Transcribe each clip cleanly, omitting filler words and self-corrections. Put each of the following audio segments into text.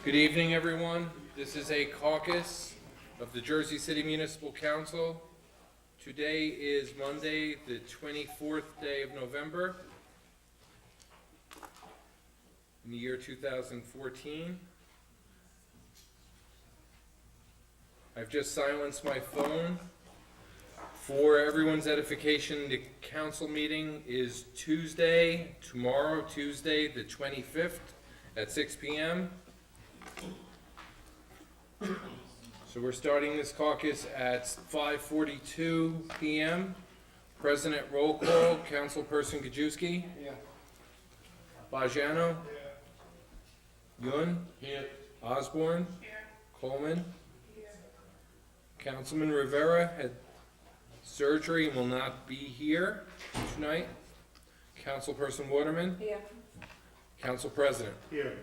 Good evening, everyone. This is a caucus of the Jersey City Municipal Council. Today is Monday, the 24th day of November in the year 2014. I've just silenced my phone. For everyone's edification, the council meeting is tomorrow, Tuesday, the 25th at 6 p.m. So we're starting this caucus at 5:42 p.m. President roll call, Councilperson Gajewski. Yeah. Bajano. Yun. Here. Osborne. Coleman. Councilman Rivera had surgery and will not be here tonight. Councilperson Waterman. Here. Council President. Here.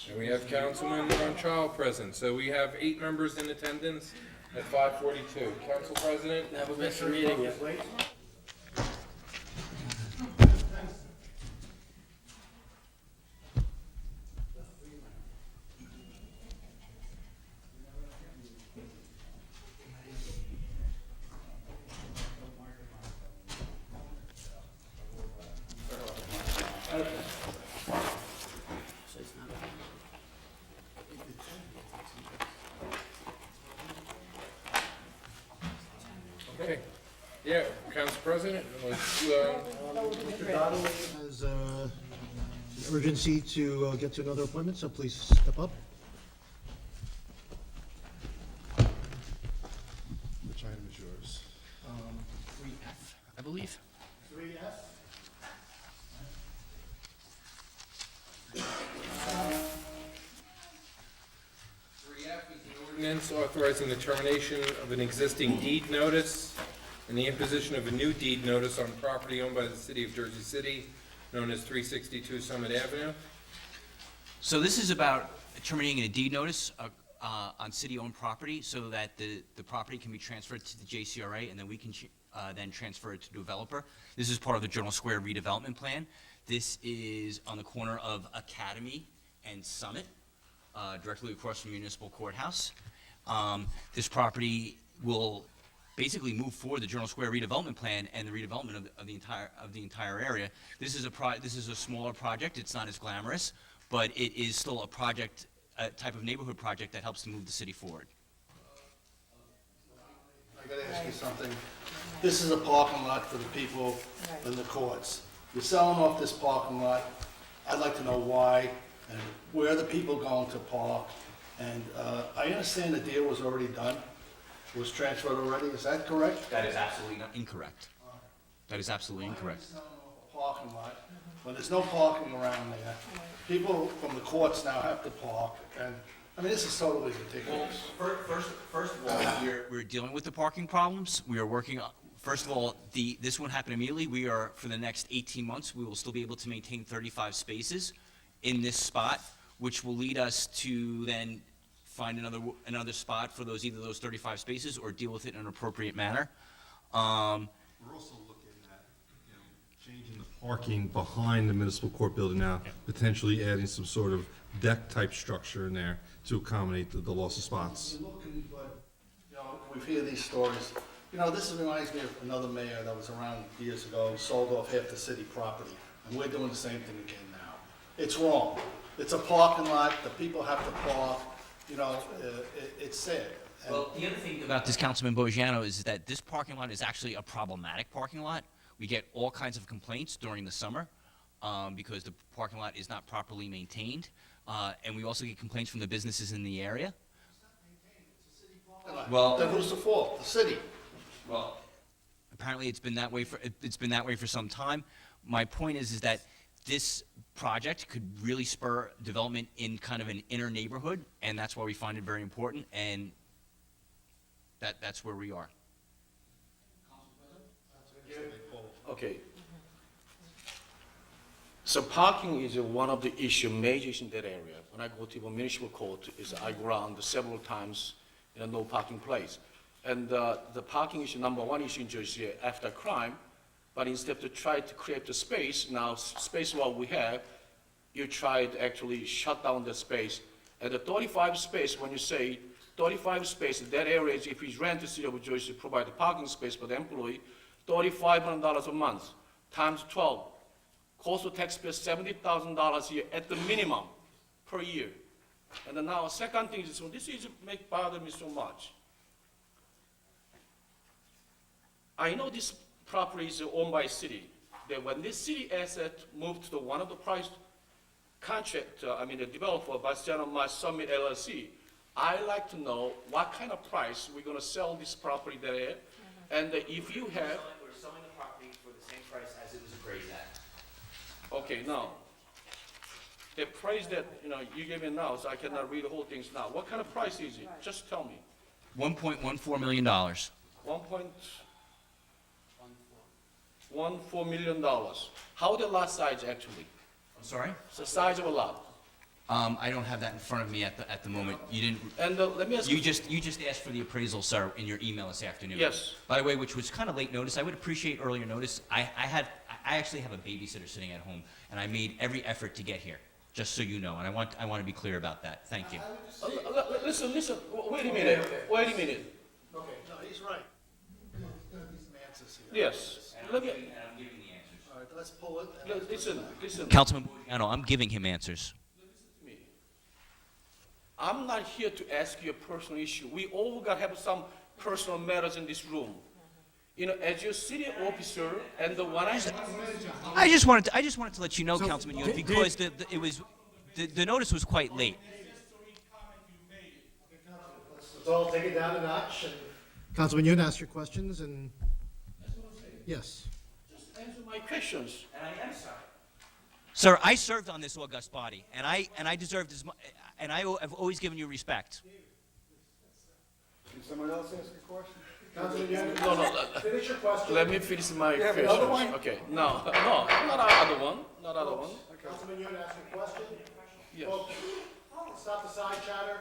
And we have Councilman Ronchal present. So we have 8 members in attendance at 5:42. Council President. Have a missed meeting yet. Okay. Yeah, Council President. Mr. Donnelly has an urgency to get to another appointment, so please step up. Which item is yours? 3F, I believe. 3F. Ordinance authorizing the termination of an existing deed notice and the imposition of a new deed notice on property owned by the city of Jersey City, known as 362 Summit Avenue. So this is about terminating a deed notice on city-owned property so that the property can be transferred to the JCRA, and then we can then transfer it to the developer. This is part of the Journal Square redevelopment plan. This is on the corner of Academy and Summit, directly across from Municipal Courthouse. This property will basically move forward the Journal Square redevelopment plan and the redevelopment of the entire area. This is a smaller project. It's not as glamorous, but it is still a project, a type of neighborhood project that helps to move the city forward. I gotta ask you something. This is a parking lot for the people in the courts. You're selling off this parking lot. I'd like to know why and where the people going to park. And I understand the deal was already done. It was transferred already. Is that correct? That is absolutely incorrect. That is absolutely incorrect. Why are you selling off a parking lot when there's no parking around there? People from the courts now have to park, and, I mean, this is totally ridiculous. First of all, we're dealing with the parking problems. We are working on, first of all, this won't happen immediately. We are, for the next 18 months, we will still be able to maintain 35 spaces in this spot, which will lead us to then find another spot for either those 35 spaces or deal with it in an appropriate manner. We're also looking at, changing the parking behind the municipal court building now, potentially adding some sort of deck-type structure in there to accommodate the loss of spots. You're looking, but, we've heard these stories. This reminds me of another mayor that was around years ago, sold off half the city property, and we're doing the same thing again now. It's wrong. It's a parking lot, the people have to park, it's sad. And Well, the other thing about this, Councilman Bojano, is that this parking lot is actually a problematic parking lot. We get all kinds of complaints during the summer because the parking lot is not properly maintained. And we also get complaints from the businesses in the area. Well- Then who's the fault? The city. Well, apparently it's been that way for some time. My point is that this project could really spur development in kind of an inner neighborhood, and that's why we find it very important, and that's where we are. Okay. So parking is one of the major issues in that area. When I go to the municipal court, I go around several times in a no parking place. And the parking issue, number one issue in Jersey after crime, but instead to try to create the space, now space what we have, you try to actually shut down the space. And the 35 space, when you say 35 space, that area is, if we rent the city of Jersey to provide a parking space for the employee, $3,500 a month, times 12. Cost of taxpayer $70,000 a year at the minimum per year. And then now, second thing is, so this is bother me so much. I know this property is owned by city. That when this city asset moved to the one of the price contract, the developer, by Summit LLC, I like to know what kind of price we're gonna sell this property there. And if you have, We're selling the property for the same price as it was appraised at. okay, now, the price that, you gave me now, so I cannot read the whole things now. What kind of price is it? Just tell me. $1.14 million. $1.14 million. How the lot size actually? I'm sorry? It's the size of a lot. I don't have that in front of me at the moment. You didn't, And let me ask you just asked for the appraisal, sir, in your email this afternoon. Yes. By the way, which was kind of late notice. I would appreciate earlier notice. I actually have a babysitter sitting at home, and I made every effort to get here, just so you know, and I want to be clear about that. Thank you. Listen, wait a minute. Okay, no, he's right. There's gonna be some answers here. Yes. Let me, And I'm giving the answers. All right, let's pull it. and- listen. Councilman Bojano, I'm giving him answers. I'm not here to ask you a personal issue. We all got have some personal matters in this room. As your city officer and the one I just wanted to let you know, Councilman Yuen, because the notice was quite late. Let's all take it down a notch, and Councilman Yoon, ask your questions, and, yes. just answer my questions. And I am sorry. Sir, I served on this august body, and I deserved as much, and I have always given you respect. Can someone else ask a question? Councilman Yoon, No. finish your question. Let me finish my have questions. another one? Okay, no, not other one, not other one. Councilman Yoon, ask your question. Yes. Folks, stop the side chatter,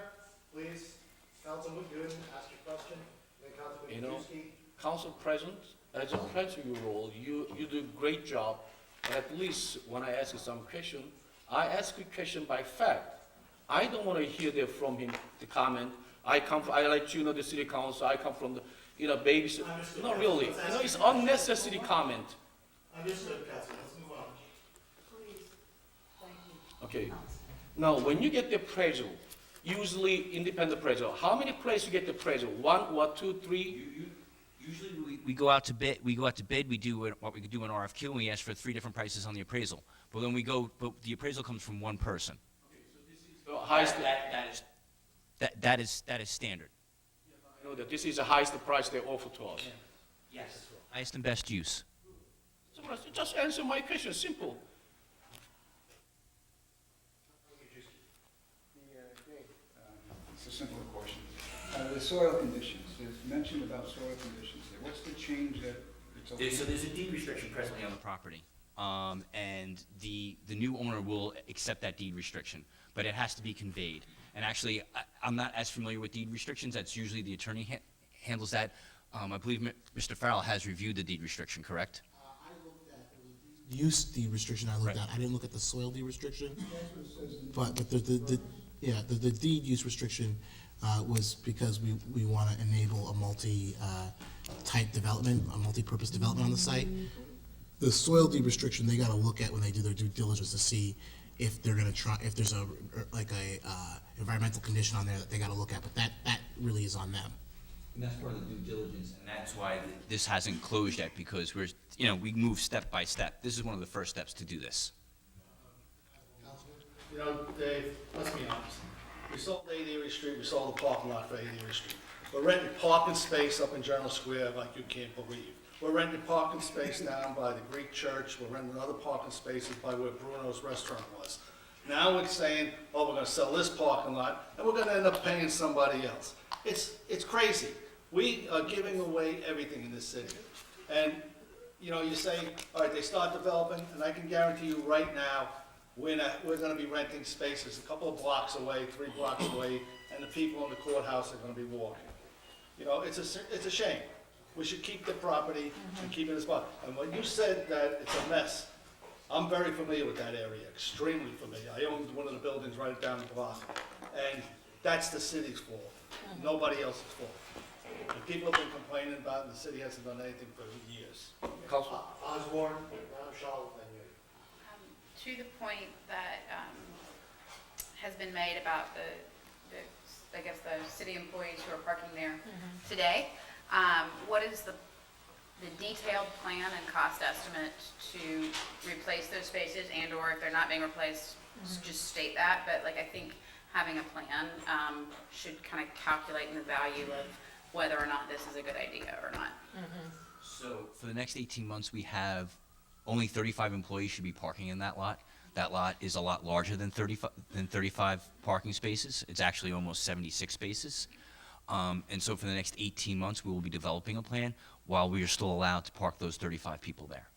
please. Councilman Yoon, ask your question. Then Councilman Krzyzewski. Council President, as a president role, you do a great job. At least when I ask you some question, I ask you question by fact. I don't want to hear that from him, the comment. I let you know the city council, I come from the, babies. Not really. It's unnecessary comment. Understood, Councilman. Let's move on. Okay. Now, when you get the appraisal, usually independent appraisal, how many places you get the appraisal? 1 or 2, 3? Usually we go out to bid. We do what we could do in RFQ, and we ask for 3 different prices on the appraisal. But but the appraisal comes from one person. The highest, That is standard. I know that this is the highest price they offer to us. Yes. Highest and best use. So just answer my question, simple. It's a simple question. The soil conditions, there's mention about soil conditions there. What's the change that it's okay? So there's a deed restriction presently on the property, and the new owner will accept that deed restriction, but it has to be conveyed. And actually, I'm not as familiar with deed restrictions. That's usually the attorney handles that. I believe Mr. Farrell has reviewed the deed restriction, correct? I looked at the use deed restriction. I looked at. I didn't look at the soil deed restriction. But the deed use restriction was because we want to enable a multi-type development, a multi-purpose development on the site. The soil deed restriction they got to look at when they do their due diligence to see if they're going to try, if there's a environmental condition on there that they got to look at. But that really is on them. And that's part of the due diligence, and that's why this hasn't closed yet, because we move step by step. This is one of the first steps to do this. Dave, let's be honest. We sold 8 Erie Street, we sold the parking lot for 8 Erie Street. We're renting parking space up in General Square like you can't believe. We're renting parking space down by the Greek church, we're renting other parking spaces by where Bruno's restaurant was. Now we're saying, oh, we're gonna sell this parking lot, and we're gonna end up paying somebody else. It's crazy. We are giving away everything in this city. And, you say, all right, they start developing, and I can guarantee you right now, we're gonna be renting spaces a couple of blocks away, 3 blocks away, and the people in the courthouse are gonna be walking. It's a shame. We should keep the property and keep it as well. And when you said that it's a mess, I'm very familiar with that area, extremely familiar. I owned one of the buildings right down the block, and that's the city's fault, nobody else's fault. And people have been complaining about it, and the city hasn't done anything for years. Councilman? Osborne, Madam Charlotte, then you. To the point that has been made about the, I guess, the city employees who are parking there today, what is the detailed plan and cost estimate to replace those spaces, and/or if they're not being replaced, just state that, but like, I think having a plan should kind of calculate in the value of whether or not this is a good idea or not. So for the next 18 months, we have only 35 employees should be parking in that lot. That lot is a lot larger than 35 parking spaces. It's actually almost 76 spaces. And so for the next 18 months, we will be developing a plan while we are still allowed to park those 35 people there.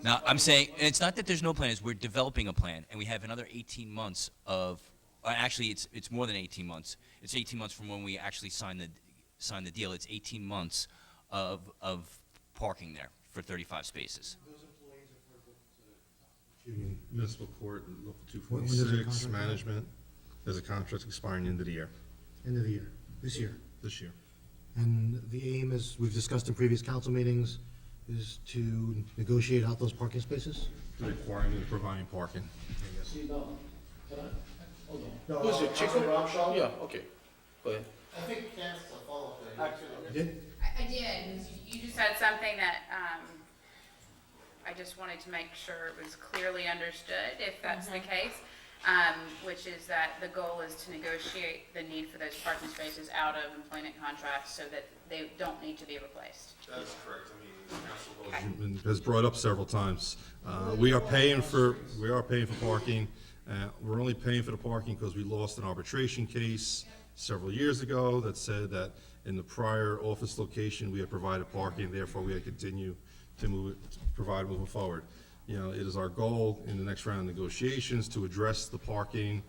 Now, I'm saying, and it's not that there's no plan, it's we're developing a plan, and we have another 18 months of, actually, it's more than 18 months. It's 18 months from when we actually sign the deal. It's 18 months of parking there for 35 spaces. Municipal court, local When does the 246, contract management, there's a contract expiring end of the year, End of the year, this year. this year. And the aim, as we've discussed in previous council meetings, is to negotiate out those parking spaces? The requirement of providing parking. See, no. Can I? Hold on. No, Who's it, Chico? Rob Shaw? Yeah, okay. Go ahead. I think Ken's a follow-up there. You did? I did. You just said something that I just wanted to make sure it was clearly understood, if that's the case, which is that the goal is to negotiate the need for those parking spaces out of employment contracts so that they don't need to be replaced. That's correct. I mean, the council has brought up several times. We are paying for parking. We're only paying for the parking because we lost an arbitration case several years ago that said that in the prior office location, we had provided parking, therefore we had continued to provide moving forward. You know, it is our goal in the next round of negotiations to address the parking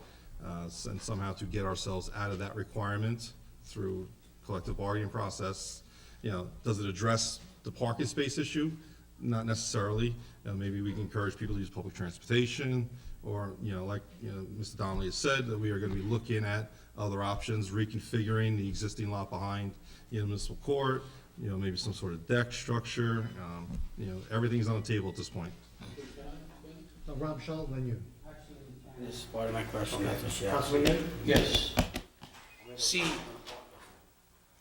and somehow to get ourselves out of that requirement through collective bargaining process. You know, does it address the parking space issue? Not necessarily. Maybe we can encourage people to use public transportation, or, you know, like, you know, Mr. Donnelly has said, that we are gonna be looking at other options, reconfiguring the existing lot behind, you know, municipal court, you know, maybe some sort of deck structure. You know, everything's on the table at this point. Rob Shaw, then you. This is part of my question. Councilman Yin? Yes. See,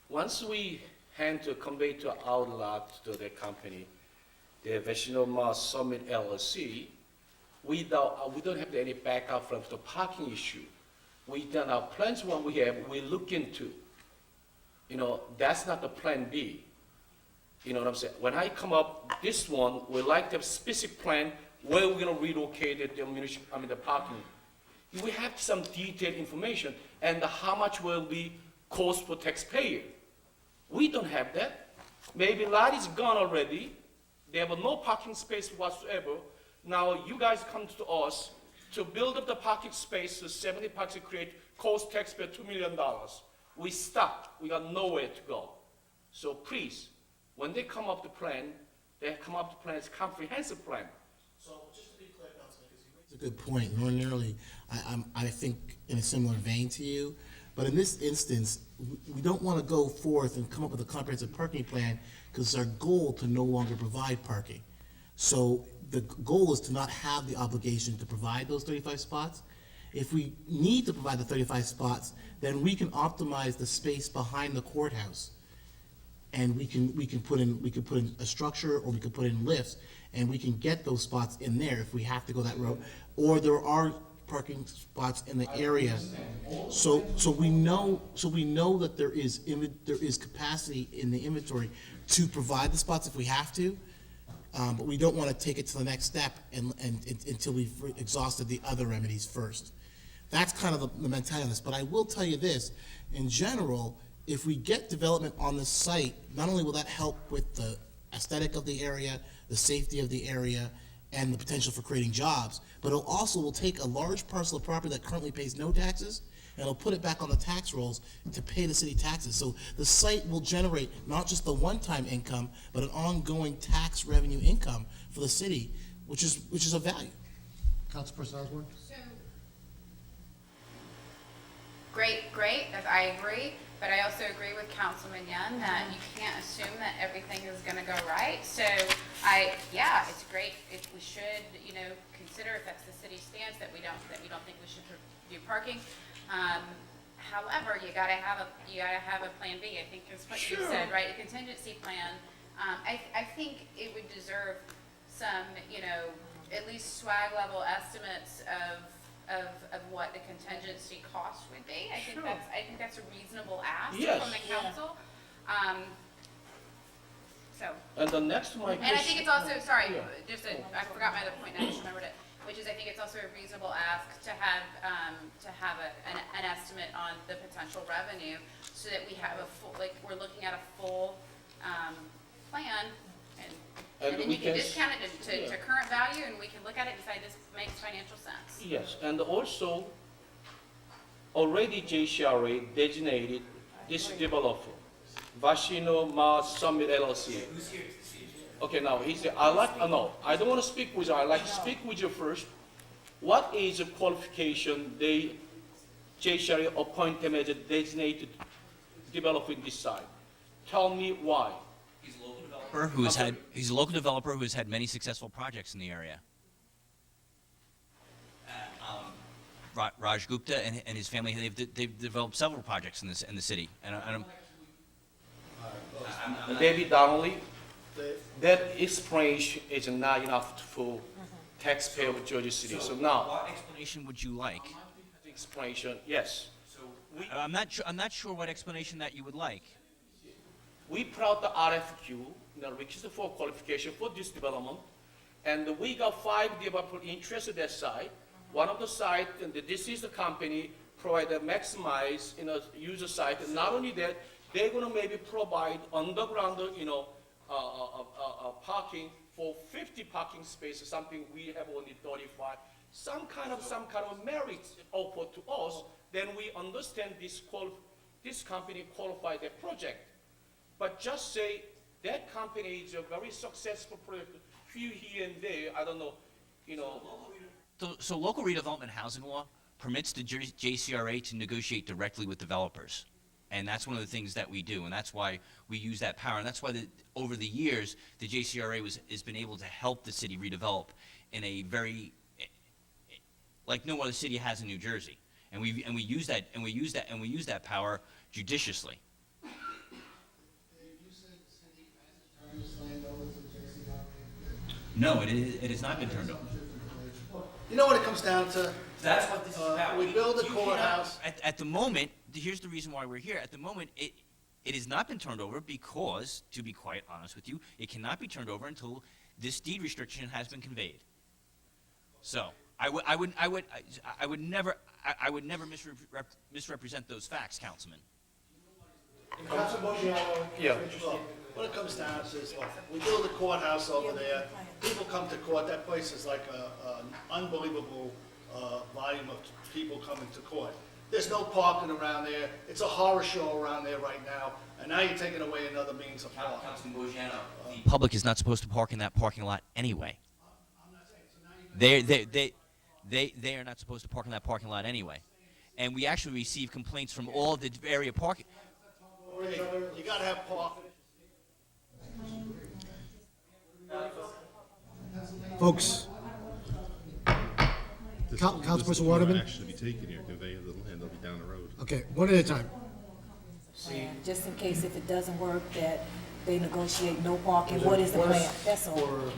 once we hand to convey to our lot to the company, the National Mass Summit LLC, we don't have any backup from the parking issue. We done our plans, what we have, we look into. You know, that's not the plan B. You know what I'm saying? When I come up, this one, we like to have specific plan where we're gonna relocate it, the parking. We have some detailed information, and how much will be cost for taxpayer. We don't have that. Maybe lot is gone already. They have no parking space whatsoever. Now you guys come to us to build up the parking space, to 70 parks to create, cost taxpayer $2 million. We stopped. We got nowhere to go. So please, when they come up the plan, they come up the plan as comprehensive plan. So just to be clear, Councilman, because you raised a good point. Ordinarily, I think in a similar vein to you, but in this instance, we don't want to go forth and come up with a comprehensive parking plan because it's our goal to no longer provide parking. So the goal is to not have the obligation to provide those 35 spots. If we need to provide the 35 spots, then we can optimize the space behind the courthouse. And we can put in a structure, or we can put in lifts, and we can get those spots in there if we have to go that route. Or there are parking spots in the area. So we know that there is capacity in the inventory to provide the spots if we have to. But we don't want to take it to the next step until we've exhausted the other remedies first. That's kind of the mentality of this. But I will tell you this, in general, if we get development on the site, not only will that help with the aesthetic of the area, the safety of the area, and the potential for creating jobs, but it also will take a large parcel of property that currently pays no taxes and it'll put it back on the tax rolls to pay the city taxes. So the site will generate not just the one-time income, but an ongoing tax revenue income for the city, which is of value. Councilperson Osborne? Great, I agree, but I also agree with Councilman Young that you can't assume that everything is gonna go right. So yeah, it's great if we should, consider if that's the city stance that we don't think we should do parking. However, you gotta have a plan B, I think is what you said, right? A contingency plan. I think it would deserve some, at least swag level estimates of what the contingency cost would be. I think that's a reasonable ask Yes. from the council. And the next one. And I think it's also, sorry, Yeah. I forgot my other point, and I just remembered it, which is I think it's also a reasonable ask to have an estimate on the potential revenue, so that we have a full, we're looking at a full, plan, and then we you can can discount it to yeah. current value, and we can look at it and say this makes financial sense. Yes, and also, already JCRA designated this developer, Vashino Ma Summit LLC. Okay, now, I don't want to speak with you, I like to speak with you first. What is the qualification JCRA appoint them as a designated developer in this site? Tell me why. He's a local developer who's had many successful projects in the area. Raj Gupta and his family, they've developed several projects in the city. And David Donnelly, that explanation is not enough for taxpayer of Jersey City. So now, what explanation would you like? the explanation, yes. I'm not sure what explanation that you would like. We put out the RFQ, request for qualification for this development, and we got 5 developers interested in that site. One of the site, and this is the company, provide a maximize, user site. And not only that, they're gonna maybe provide underground, parking for 50 parking spaces, something we have only 35. Some kind of merit offered to us, then we understand this company qualified their project. But just say that company is a very successful project, few here and there, I don't know, So local redevelopment housing law permits the JCRA to negotiate directly with developers. And that's one of the things that we do, and that's why we use that power. And that's why over the years, the JCRA has been able to help the city redevelop in a very, like no other city has in New Jersey. And we use that power judiciously. No, it has not been turned over. You know what it comes down to? That's what this is about. We build a You cannot- courthouse. At the moment, here's the reason why we're here. At the moment, it has not been turned over because, to be quite honest with you, it cannot be turned over until this deed restriction has been conveyed. So, I would never misrepresent those facts, Councilman. Yeah. Look, what it comes down to is, look, we build a courthouse over there, people come to court, that place is like an unbelievable volume of people coming to court. There's no parking around there, it's a horror show around there right now, and now you're taking away another means of parking. Councilman Bojano, the public is not supposed to park in that parking lot anyway. I'm not saying, so now you're They are not supposed to park in that parking lot anyway. And we actually receive complaints from all the area parking. you gotta have parking. Folks, This Councilperson this will Waterman? not actually be taken here, because they have the land, they'll be down the road. okay, one at a time. plan, just in case if it doesn't work, that they negotiate no parking, what is the plan? That's all. For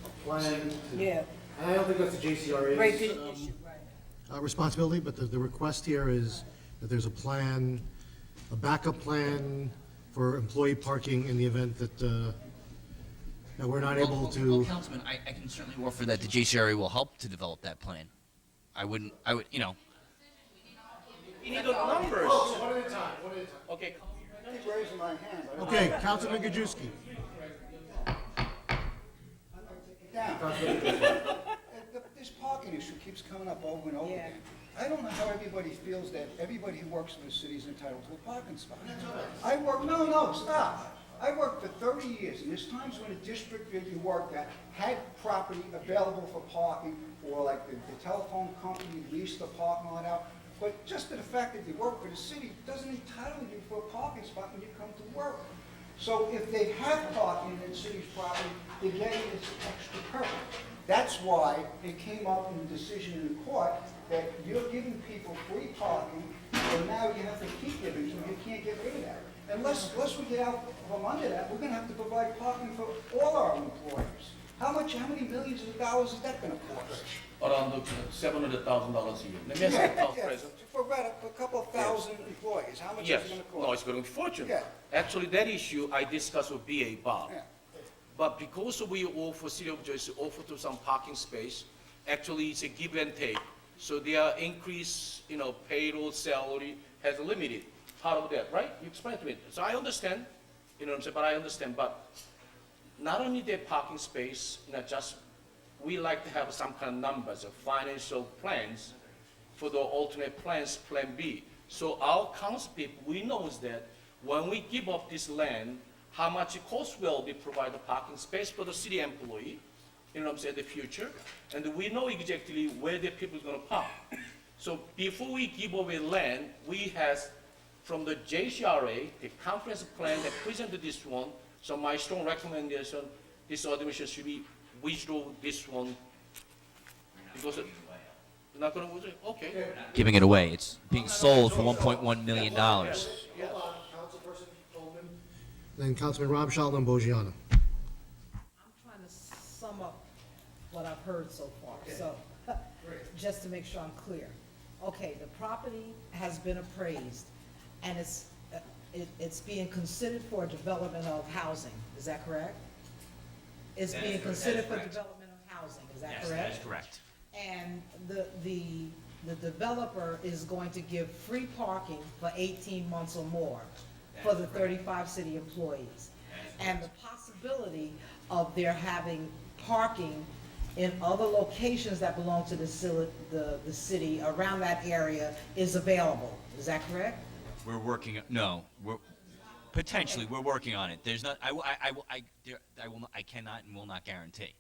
a plan to- Yeah, And I don't think that's the JCRA's. right, the issue, right. Responsibility, but the request here is that there's a plan, a backup plan for employee parking in the event that we're not able Well, to. Councilman, I can certainly offer that the JCRA will help to develop that plan. I would, We need the numbers. One at a time, one at a time. Okay. I keep raising my hand. Okay, Councilman Gajewski. Down. This parking issue keeps coming up over and over Yeah. again. I don't know how everybody feels that everybody who works for the city is entitled to a parking spot. I work, no, stop. I worked for 30 years, and there's times when a district that you worked at had property available for parking, or like the telephone company leased the parking lot out. But just the fact that you work for the city doesn't entitle you for a parking spot when you come to work. So if they have parking in the city's property, they're getting this extra perk. That's why it came up in the decision in the court that you're giving people free parking, and now you have to keep giving them, you can't get rid of that. Unless we get out from under that, we're gonna have to provide parking for all our employers. How many millions of dollars is that gonna cost? Around $700,000 a year. Let me ask you, Council President. For about a couple of thousand employees, how much is Yes, it gonna cost? no, it's going to be fortune. Yeah. Actually, that issue I discussed with BA Bob. Yeah. But because we offer, City of Jersey offer to some parking space, actually it's a give and take. So their increase, payroll, salary has limited part of that, right? You explained to me. So I understand, you know what I'm saying, but I understand. But not only their parking space, just, we like to have some kind of numbers of financial plans for the alternate plans, Plan B. So our council people, we know that when we give up this land, how much it costs will be provide a parking space for the city employee, you know what I'm saying, the future, and we know exactly where the people is gonna park. So before we give away land, we has, from the JCRA, the conference plan that presented this one, so my strong recommendation, this administration should be withdraw this one, because it's not gonna withdraw, okay. Giving it away. It's being sold for $1.1 million. Yes. Councilperson Coleman. Then Councilman Ramshaw, then Bogiano. I'm trying to sum up what I've heard so far, so, just to make sure I'm clear. Okay, the property has been appraised, and it's being considered for development of housing, is that correct? It's That is being correct. considered That for is correct. development of housing, is that Yes, correct? that is correct. And the developer is going to give free parking for 18 months or more for the 35 city employees. And the possibility of their having parking in other locations that belong to the city around that area is available, is that correct? We're working, no, potentially, we're working on it. There's not, I cannot and will not guarantee.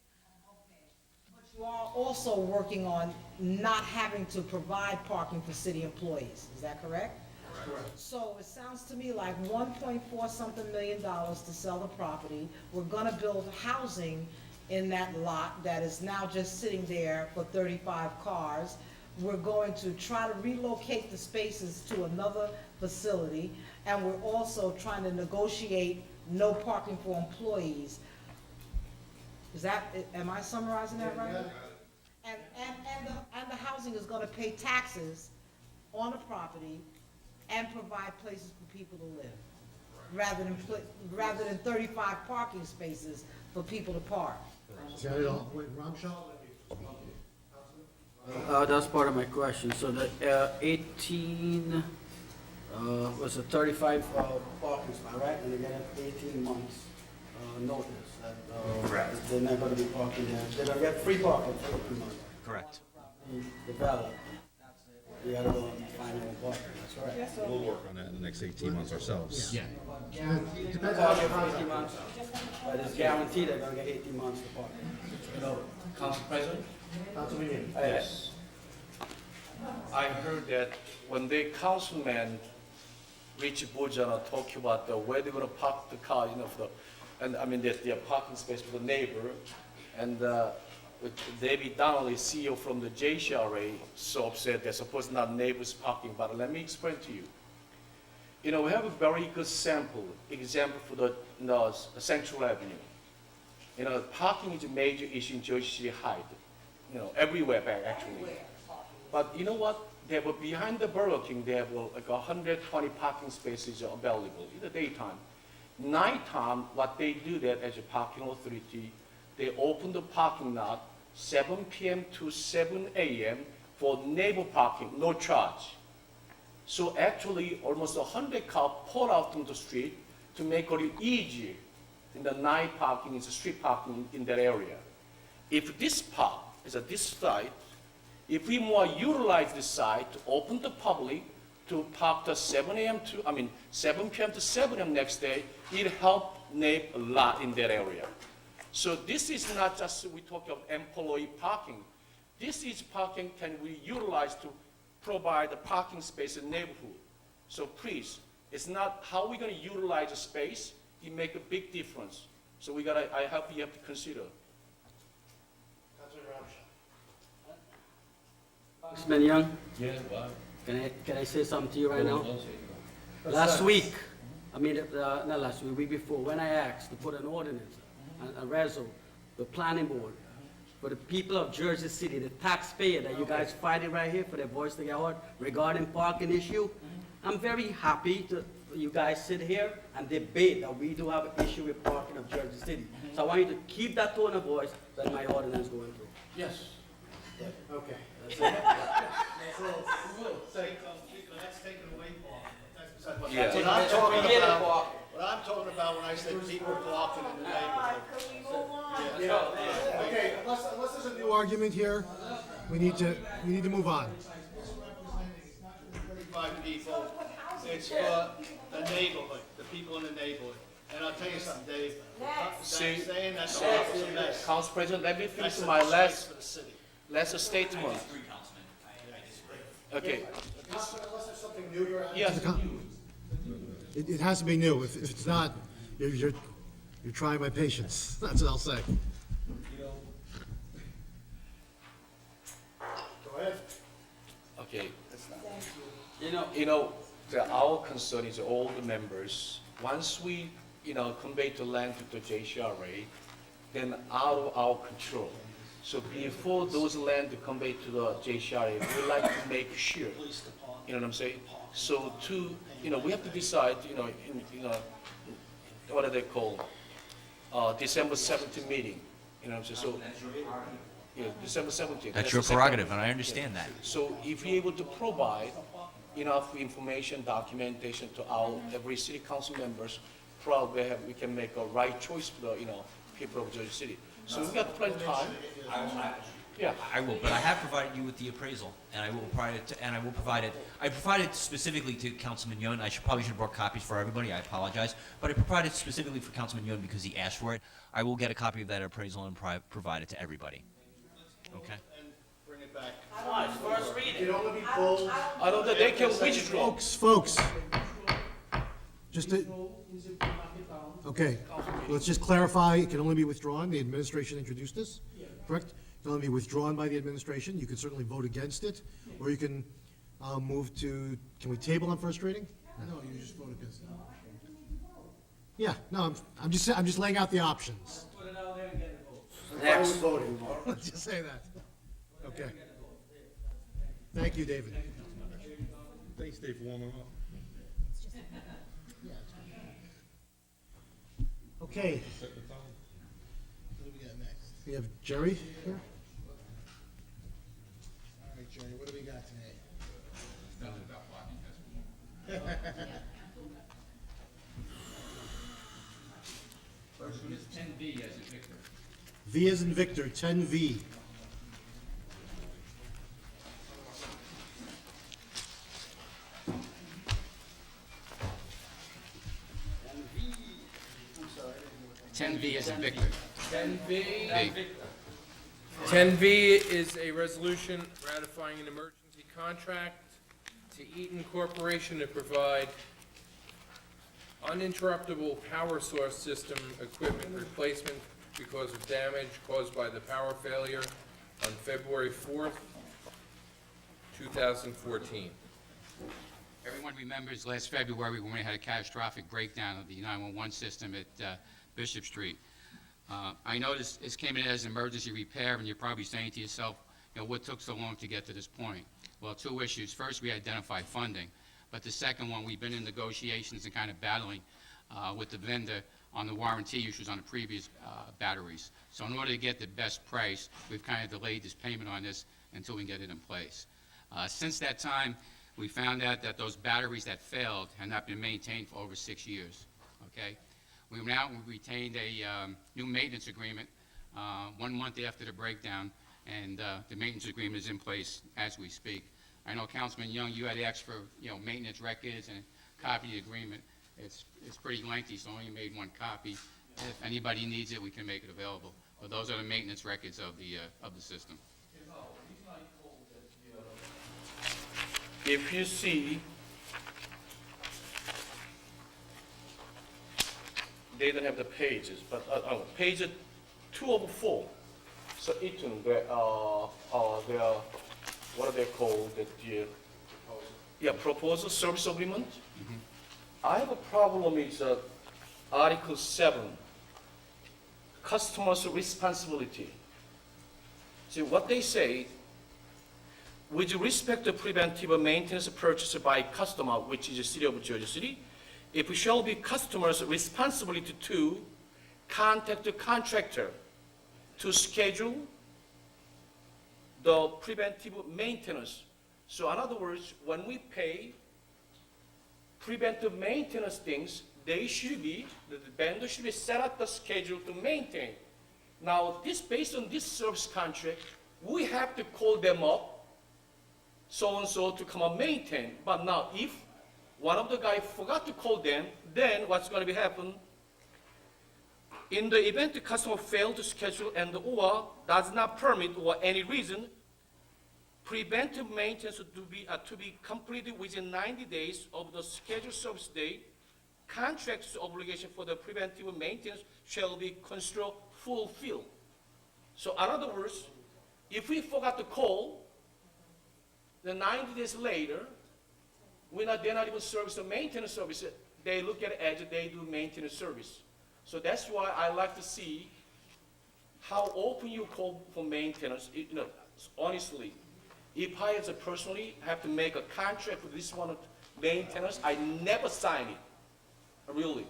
But you are also working on not having to provide parking for city employees, is that correct? Correct. So it sounds to me like $1.4-something million to sell the property. We're gonna build housing in that lot that is now just sitting there for 35 cars. We're going to try to relocate the spaces to another facility, and we're also trying to negotiate no parking for employees. Is that, am I summarizing that right? And the housing is gonna pay taxes on the property and provide places for people to live, rather than 35 parking spaces for people to park. Got it all. Wait, Ramshaw? That's part of my question. So the 18, was a 35 parking spot, right? And they get an 18 months notice that they're not gonna be parking there. They're gonna get free parking for 18 months. Correct. Develop. You gotta go and find your parking, that's right. We'll work on that in the next 18 months ourselves. Yeah. Depends Parking on for 18 months, but it's guaranteed they're gonna get 18 months to park. Council President? Councilman Yin. Yes. I heard that when the councilman Rich Bojana talk about where they're gonna park the car, there's their parking space for the neighbor, and with David Donnelly, CEO from the JCRA, so upset they're supposed not neighbors parking, but let me explain to you. We have a very good example for the Central Avenue. Parking is a major issue in Jersey City Heights, everywhere back actually. But you know what? They have behind the Burger King, they have like 120 parking spaces available in the daytime. Nighttime, what they do that as a parking authority, they open the parking lot 7 p.m. to 7 a.m. for neighbor parking, no charge. So actually, almost 100 cars pour out on the street to make it easier in the night parking, in the street parking in that area. If this park is at this site, If we more utilize this site to open the public to park the 7 a.m. to, 7 p.m. to 7 a.m. next day, it help NAPE a lot in that area. So this is not just we talk of employee parking. This is parking can we utilize to provide the parking space in neighborhood. So please, it's not how we're going to utilize the space. It make a big difference. So I hope you have to consider. Councilman Young? Can I say something to you right now? Last week, not last week, week before, when I asked to put an ordinance, a reso, the planning board, for the people of Jersey City, the taxpayer that you guys fighting right here for their voice to get heard regarding parking issue, I'm very happy to you guys sit here and debate that we do have an issue with parking of Jersey City. So I want you to keep that tone of voice that my ordinance going through. Yes. Okay. That's taken away, Paul. That's beside what Yeah. what I'm talking about when I said people parking in the neighborhood. Okay, unless there's a new argument here, we need to move on. 35 people, it's for the neighborhood, the people in the neighborhood. And I'll tell you something, Dave, See, saying that the park is a mess. Council President, let me finish That's a my disgrace for the city. last statement. Okay. Unless there's something new here. Yes. It has to be new. If it's not, you're trying my patience. That's what I'll say. Go ahead. Okay. Our concern is all the members, once we, convey the land to the JCRA, then out of our control. So before those land to convey to the JCRA, we like to make sure, you know what I'm saying? So we have to decide, what are they called? December 17th meeting, you know what I'm saying? So, yeah, December 17th. That's your prerogative, and I understand that. So if we're able to provide enough information, documentation to every city council members, probably we can make a right choice for the, people of Jersey City. So we got plenty of time. Yeah. I will, but I have provided you with the appraisal, and I will provide it, I provided specifically to Councilman Young. Probably should have brought copies for everybody, I apologize, but I provided specifically for Councilman Young because he asked for it. I will get a copy of that appraisal and provide it to everybody. Okay? And bring it back. First reading. I don't know, they can withdraw. Folks, okay, let's just clarify, it can only be withdrawn, the administration introduced this, correct? It can only be withdrawn by the administration, you can certainly vote against it, or you can move to, can we table on first reading? No, you just vote against it. Yeah, no, I'm just laying out the options. Put it out there and get it voted. Next. Voting. Let's just say that. Okay. Thank you, David. Thanks, Dave, for warming up. Okay, What do we got next? we have Jerry here. All right, Jerry, what do we got today? First one is 10B as in Victor. V as in Victor, 10V. as in Victor. 10V is a resolution ratifying an emergency contract to Eaton Corporation to provide uninterruptible power source system equipment replacement because of damage caused by the power failure on February 4th, 2014. Everyone remembers last February when we had a catastrophic breakdown of the 911 system at Bishop Street. I know this came in as an emergency repair, and you're probably saying to yourself, what took so long to get to this point? Well, two issues. First, we identified funding, but the second one, we've been in negotiations and kind of battling with the vendor on the warranty issues on the previous batteries. So in order to get the best price, we've kind of delayed this payment on this until we can get it in place. Since that time, we found out that those batteries that failed had not been maintained for over 6 years, okay? We now retained a new maintenance agreement 1 month after the breakdown and the maintenance agreement is in place as we speak. I know Councilman Young, you had asked for, maintenance records and copy of the agreement. It's pretty lengthy, so I only made one copy. If anybody needs it, we can make it available. But those are the maintenance records of the system. If you see, they don't have the pages, but page 2 of 4. So it they are what are they called? Proposal service agreement. I have a problem with Article 7, customer's responsibility. See what they say. With respect to preventive maintenance purchased by customer, which is the city of Jersey City, it shall be customer's responsibility to contact the contractor to schedule the preventive maintenance. So in other words, when we pay preventive maintenance things, the vendor should be set up the schedule to maintain. Now, based on this service contract, we have to call them up, so-and-so to come and maintain. But now, if one of the guys forgot to call them, then what's going to happen? In the event the customer failed to schedule or does not permit or any reason, preventive maintenance to be completed within 90 days of the scheduled service day, contract's obligation for the preventive maintenance shall be considered fulfilled. So in other words, if we forgot to call, then 90 days later, they're not even service the maintenance service. They look at it as they do maintenance service. So that's why I like to see how often you call for maintenance. Honestly, if I as a personally have to make a contract for this one maintenance, I never sign it. Really.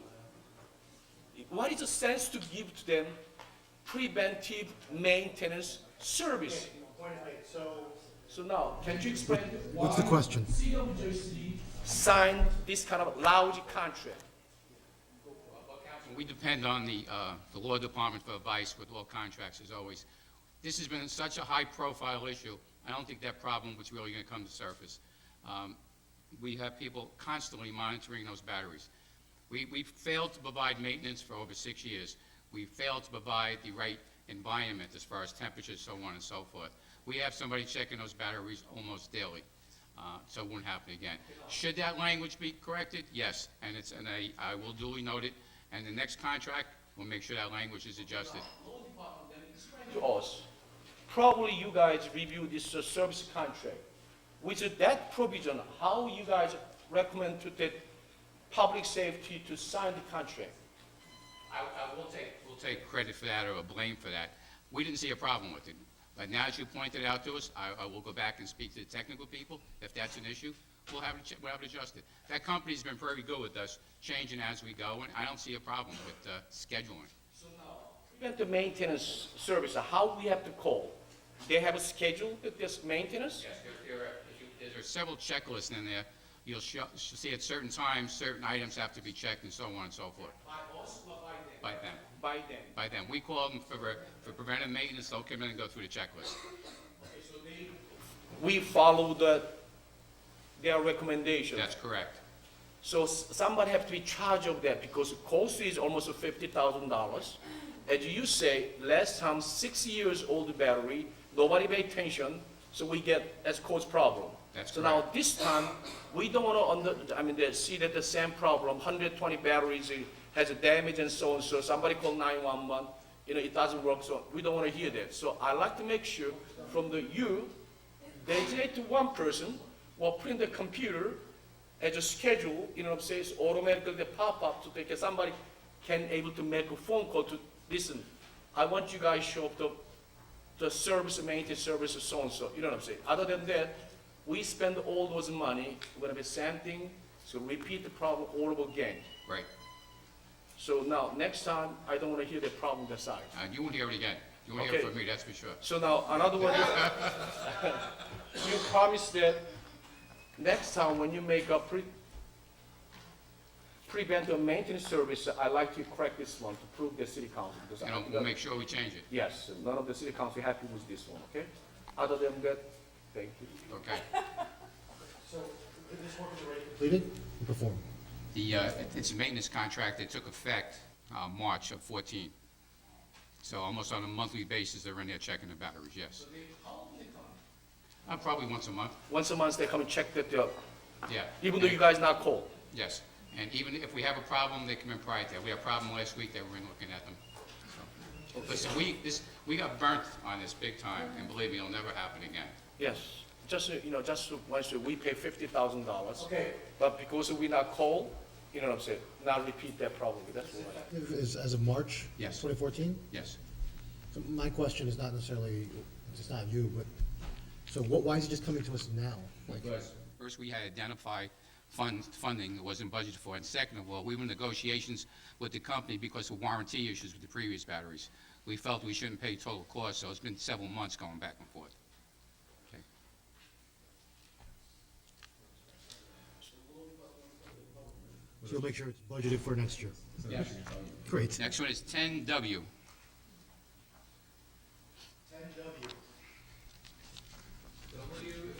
What is the sense to give to them preventive maintenance service? So now, can you explain What's the question? City of Jersey City signed this kind of lousy contract? We depend on the law department for advice with all contracts, as always. This has been such a high-profile issue, I don't think that problem was really going to come to surface. We have people constantly monitoring those batteries. We failed to provide maintenance for over 6 years. We failed to provide the right environment as far as temperatures, so on and so forth. We have somebody checking those batteries almost daily, so it won't happen again. Should that language be corrected? Yes, and I will duly note it, and the next contract, we'll make sure that language is adjusted. To us, probably you guys review this service contract. With that provision, how you guys recommend to the public safety to sign the contract? We'll take credit for that or blame for that. We didn't see a problem with it. But now that you pointed it out to us, I will go back and speak to the technical people. If that's an issue, we'll have it adjusted. That company's been very good with us, changing as we go, and I don't see a problem with scheduling. So now, preventive maintenance service, how we have to call? They have a schedule with this maintenance? Yes, there are several checklists in there. You'll see at certain times, certain items have to be checked and so on and so forth. By us or By them. By them. By them. We call them for preventive maintenance. They'll come in and go through the checklist. Okay, so we follow their recommendation. That's correct. So somebody have to be charged of that because the cost is almost $50,000. As you say, last time 6 years old battery, nobody paid attention, so we get that's cause problem. That's so correct. now this time we don't want to they see that the same problem, 120 batteries has a damage and so on. So somebody call 911, it doesn't work. So we don't want to hear that. So I like to make sure from you designate to one person or put in the computer as a schedule, says automatically they pop up so that somebody can able to make a phone call to listen. I want you guys show up the service, maintenance service, so and so. You know what I'm saying? Other than that, we spend all those money. We're gonna be same thing. So repeat the problem all over again. Right. So now next time, I don't want to hear the problem that side. You won't hear it again. You won't hear it Okay. from me, that's for sure. So now another one. You promise that next time when you make a preventive maintenance service, I like to correct this one to prove the city council, because You know, we'll make sure we change it. yes, none of the city council happy with this one, okay? Other than that, thank you. Okay. So, this work is already completed and performed? It's a maintenance contract that took effect March of 14. So almost on a monthly basis, they're in there checking the batteries, yes. Probably once a month, Once a month, they come and check that, yeah. even though you guys not called. Yes, and even if we have a problem, they come in prior to that. We had a problem last week, they were in looking at them. So, listen, we got burnt on this big time, and believe me, it'll never happen again. Yes, just, just once, we pay $50,000. Okay. But because we not called, you know what I'm saying, not repeat that problem, that's why. As of March? Yes. 2014? Yes. So my question is not necessarily, it's not you, but, so why is it just coming to us now? Like, Because first, we had identified funding that wasn't budgeted for, and second of all, we were in negotiations with the company because of warranty issues with the previous batteries. We felt we shouldn't pay total cost, so it's been several months going back and forth. Okay. so you'll make sure it's budgeted for next year? Yes. Great. Next one is 10W. W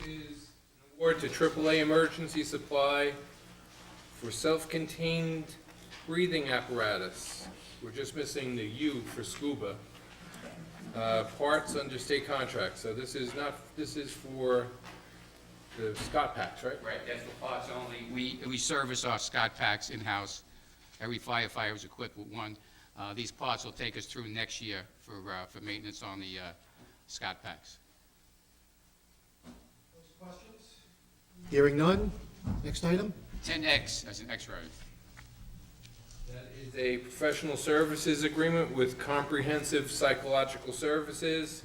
is an award to AAA Emergency Supply for self-contained breathing apparatus. We're just missing the U for scuba. Parts under state contract, so this is for the Scott packs, right? Right, that's for parts only. We service our Scott packs in-house. Every firefighter is equipped with one. These parts will take us through next year for maintenance on the Scott packs. Hearing none, next item? 10X as an X-ray. That is a professional services agreement with Comprehensive Psychological Services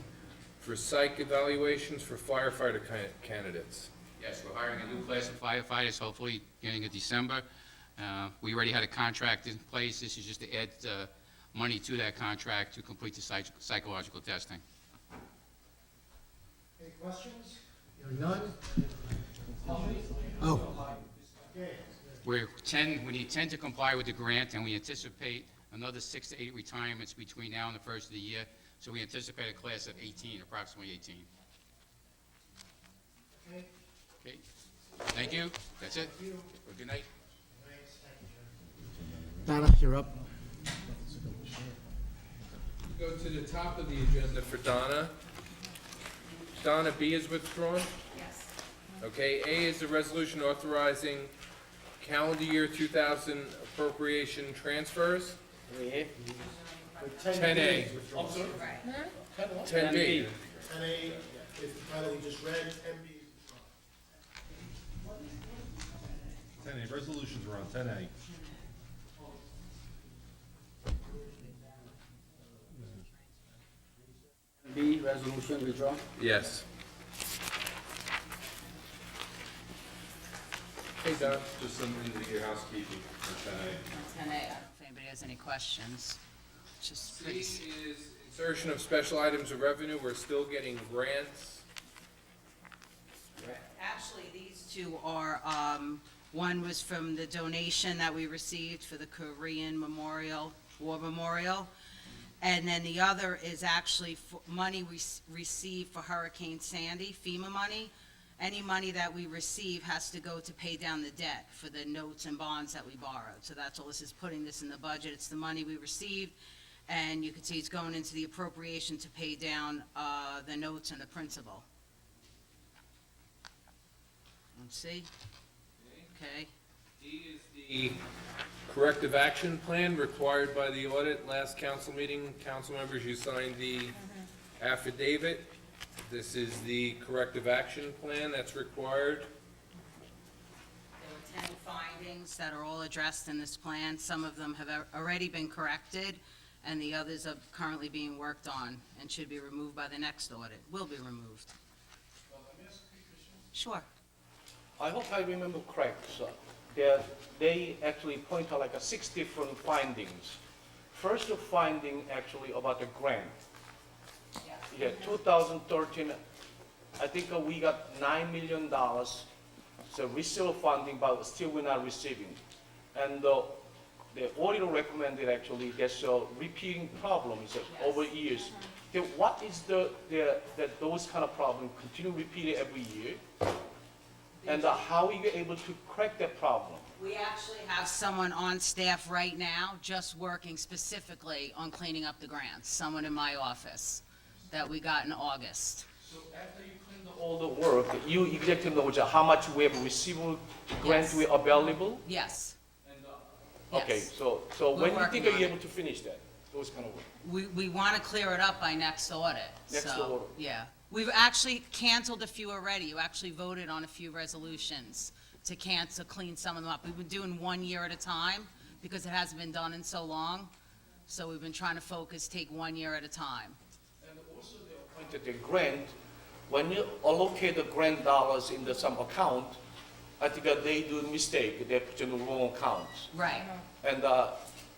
for psych evaluations for firefighter candidates. Yes, we're hiring a new class of firefighters, hopefully beginning of December. We already had a contract in place. This is just to add money to that contract to complete the psychological testing. Any questions? Hearing none? Oh, We need 10 to comply with the grant, and we anticipate another 6 to 8 retirements between now and the first of the year. So we anticipate a class of 18, approximately 18. Okay. Thank you. That's it. Well, good night. Donna, you're up. Go to the top of the agenda for Donna. Donna, B is withdrawn? Yes. Okay, A is the resolution authorizing calendar year 2000 appropriation transfers. 10A. 10B. 10A is the title we just read, 10B. 10A, resolutions are on 10A. B, resolution withdrawn. Yes. Hey, Don. Just some in-the-year housekeeping for 10A. 10A, I don't know if anybody has any questions. Just C pretty, is insertion of special items of revenue. We're still getting grants. actually, these two are, one was from the donation that we received for the Korean War Memorial. And then the other is actually money we received for Hurricane Sandy, FEMA money. Any money that we receive has to go to pay down the debt for the notes and bonds that we borrowed. So that's all this is, putting this in the budget. It's the money we received, and you can see it's going into the appropriation to pay down the notes and the principal. Let's see. Okay. D is the corrective action plan required by the audit. Last council meeting, council members, you signed the affidavit. This is the corrective action plan that's required. There were 10 findings that are all addressed in this plan. Some of them have already been corrected, and the others are currently being worked on and should be removed by the next audit, will be removed. Sure. I hope I remember correct, so they actually point out like 6 different findings. First finding actually about the grant. Yeah, 2013, I think we got $9 million, so we still funding, but still we're not receiving. And the auditor recommended actually there's a repeating problems over years. Then what is that those kind of problems continue repeating every year? And how are you able to correct that problem? We actually have someone on staff right now just working specifically on cleaning up the grants, someone in my office that we got in August. So after you clean all the work, you exactly know how much we have received grant Yes. we available? Yes. Okay, Yes. so We're when do you working think are you on it. able to finish that, those kind of work? We want to clear it up by next audit. Next so, audit. Yeah. We've actually canceled a few already. You actually voted on a few resolutions to cancel, clean some of them up. We've been doing 1 year at a time because it hasn't been done in so long. So we've been trying to focus, take 1 year at a time. And also they appointed the grant, when you allocate the grant dollars in some account, I think that they do a mistake, they put in the wrong account. Right. And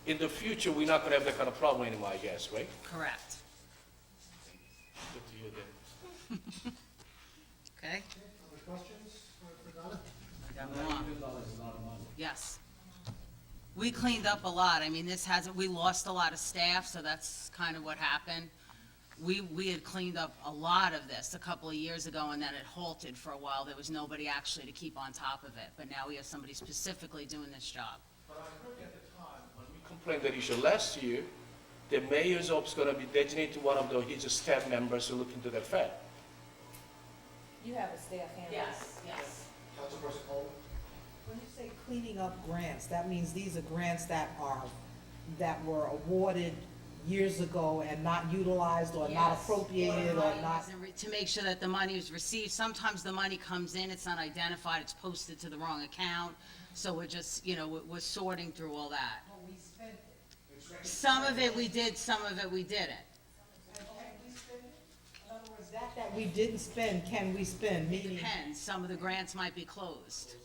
in the future, we're not gonna have that kind of problem anymore, I guess, right? Correct. Good to hear that. Okay? Other questions for Donna? Yes. We cleaned up a lot. I mean, we lost a lot of staff, so that's kind of what happened. We had cleaned up a lot of this a couple of years ago, and then it halted for a while. There was nobody actually to keep on top of it, but now we have somebody specifically doing this job. But I heard at the time, when we complained that issue last year, the mayor's office is gonna be designated one of his staff members to look into that fact. You have a staff handler. Yes. Councilperson Coleman? When you say cleaning up grants, that means these are grants that were awarded years ago and not utilized or not Yes. appropriated or Money not. wasn't to make sure that the money is received. Sometimes the money comes in, it's not identified, it's posted to the wrong account. So we're just, we're sorting through all that. We spent it. Some of it we did, some of it we didn't. And can we spend it? In other words, that we didn't spend, can we spend? Meaning, Depends, some of the grants might be closed.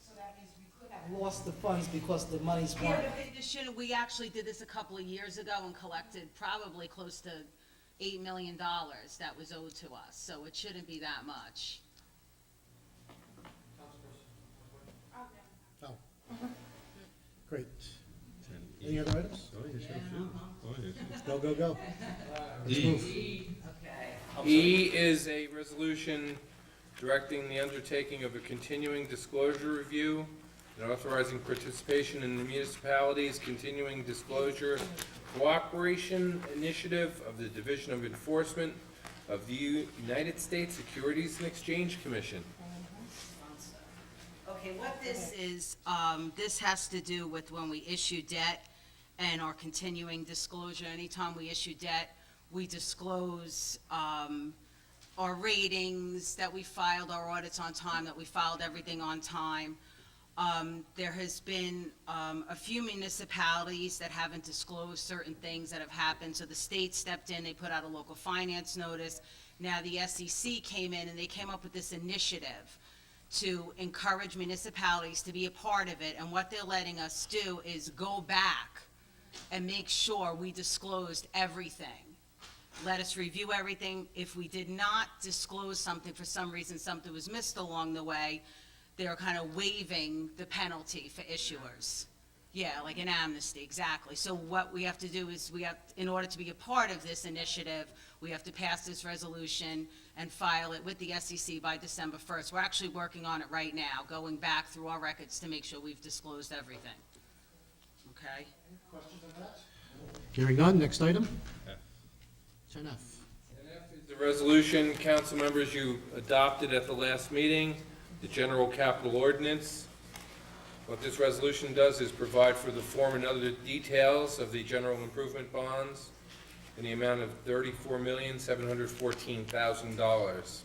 so that means we could have lost the funds because the money's Yeah, weren't. but they just shouldn't, we actually did this a couple of years ago and collected probably close to $8 million that was owed to us, so it shouldn't be that much. Oh. Great. Any other items? Oh, yes, oh, yes. Go, go, go. Let's D. move. E is a resolution directing the undertaking of a continuing disclosure review and authorizing participation in the municipality's continuing disclosure cooperation initiative of the Division of Enforcement of the United States Securities and Exchange Commission. Okay, what this is, this has to do with when we issue debt and our continuing disclosure. Anytime we issue debt, we disclose our ratings, that we filed our audits on time, that we filed everything on time. There has been a few municipalities that haven't disclosed certain things that have happened, so the state stepped in, they put out a local finance notice. Now the SEC came in and they came up with this initiative to encourage municipalities to be a part of it, and what they're letting us do is go back and make sure we disclosed everything. Let us review everything. If we did not disclose something, for some reason something was missed along the way, they're kind of waiving the penalty for issuers. Yeah, like an amnesty, exactly. So what we have to do is in order to be a part of this initiative, we have to pass this resolution and file it with the SEC by December 1st. We're actually working on it right now, going back through our records to make sure we've disclosed everything. Okay? Questions on that? Hearing none, next item? 10F. And F is the resolution, council members, you adopted at the last meeting, the general capital ordinance. What this resolution does is provide for the form and other details of the general improvement bonds in the amount of $34,714,000.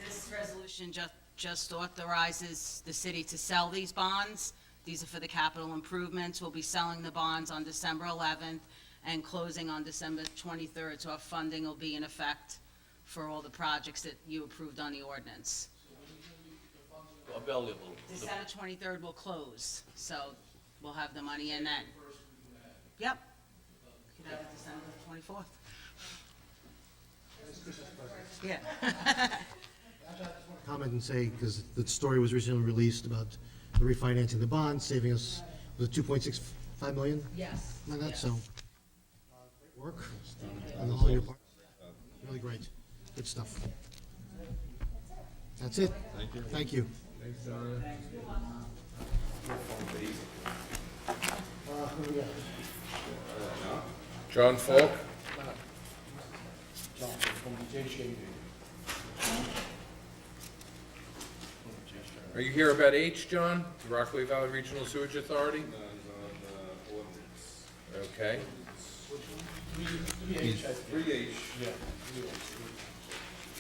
This resolution just authorizes the city to sell these bonds. These are for the capital improvements. We'll be selling the bonds on December 11th and closing on December 23rd, so our funding will be in effect for all the projects that you approved on the ordinance. Available. December 23rd will close, so we'll have the money in then. Yep. Could have it December 24th. Yeah. Comment and say, because the story was recently released about the refinancing the bond, saving us, was it 2.65 million? Yes. Like that, yes. so, great work on all your part. Really great. Good stuff. That's it. Thank you. Thank you. John Falk? John, from the JCA. Are you here about H, John? The Rockaway Valley Regional Sewage Authority? Okay.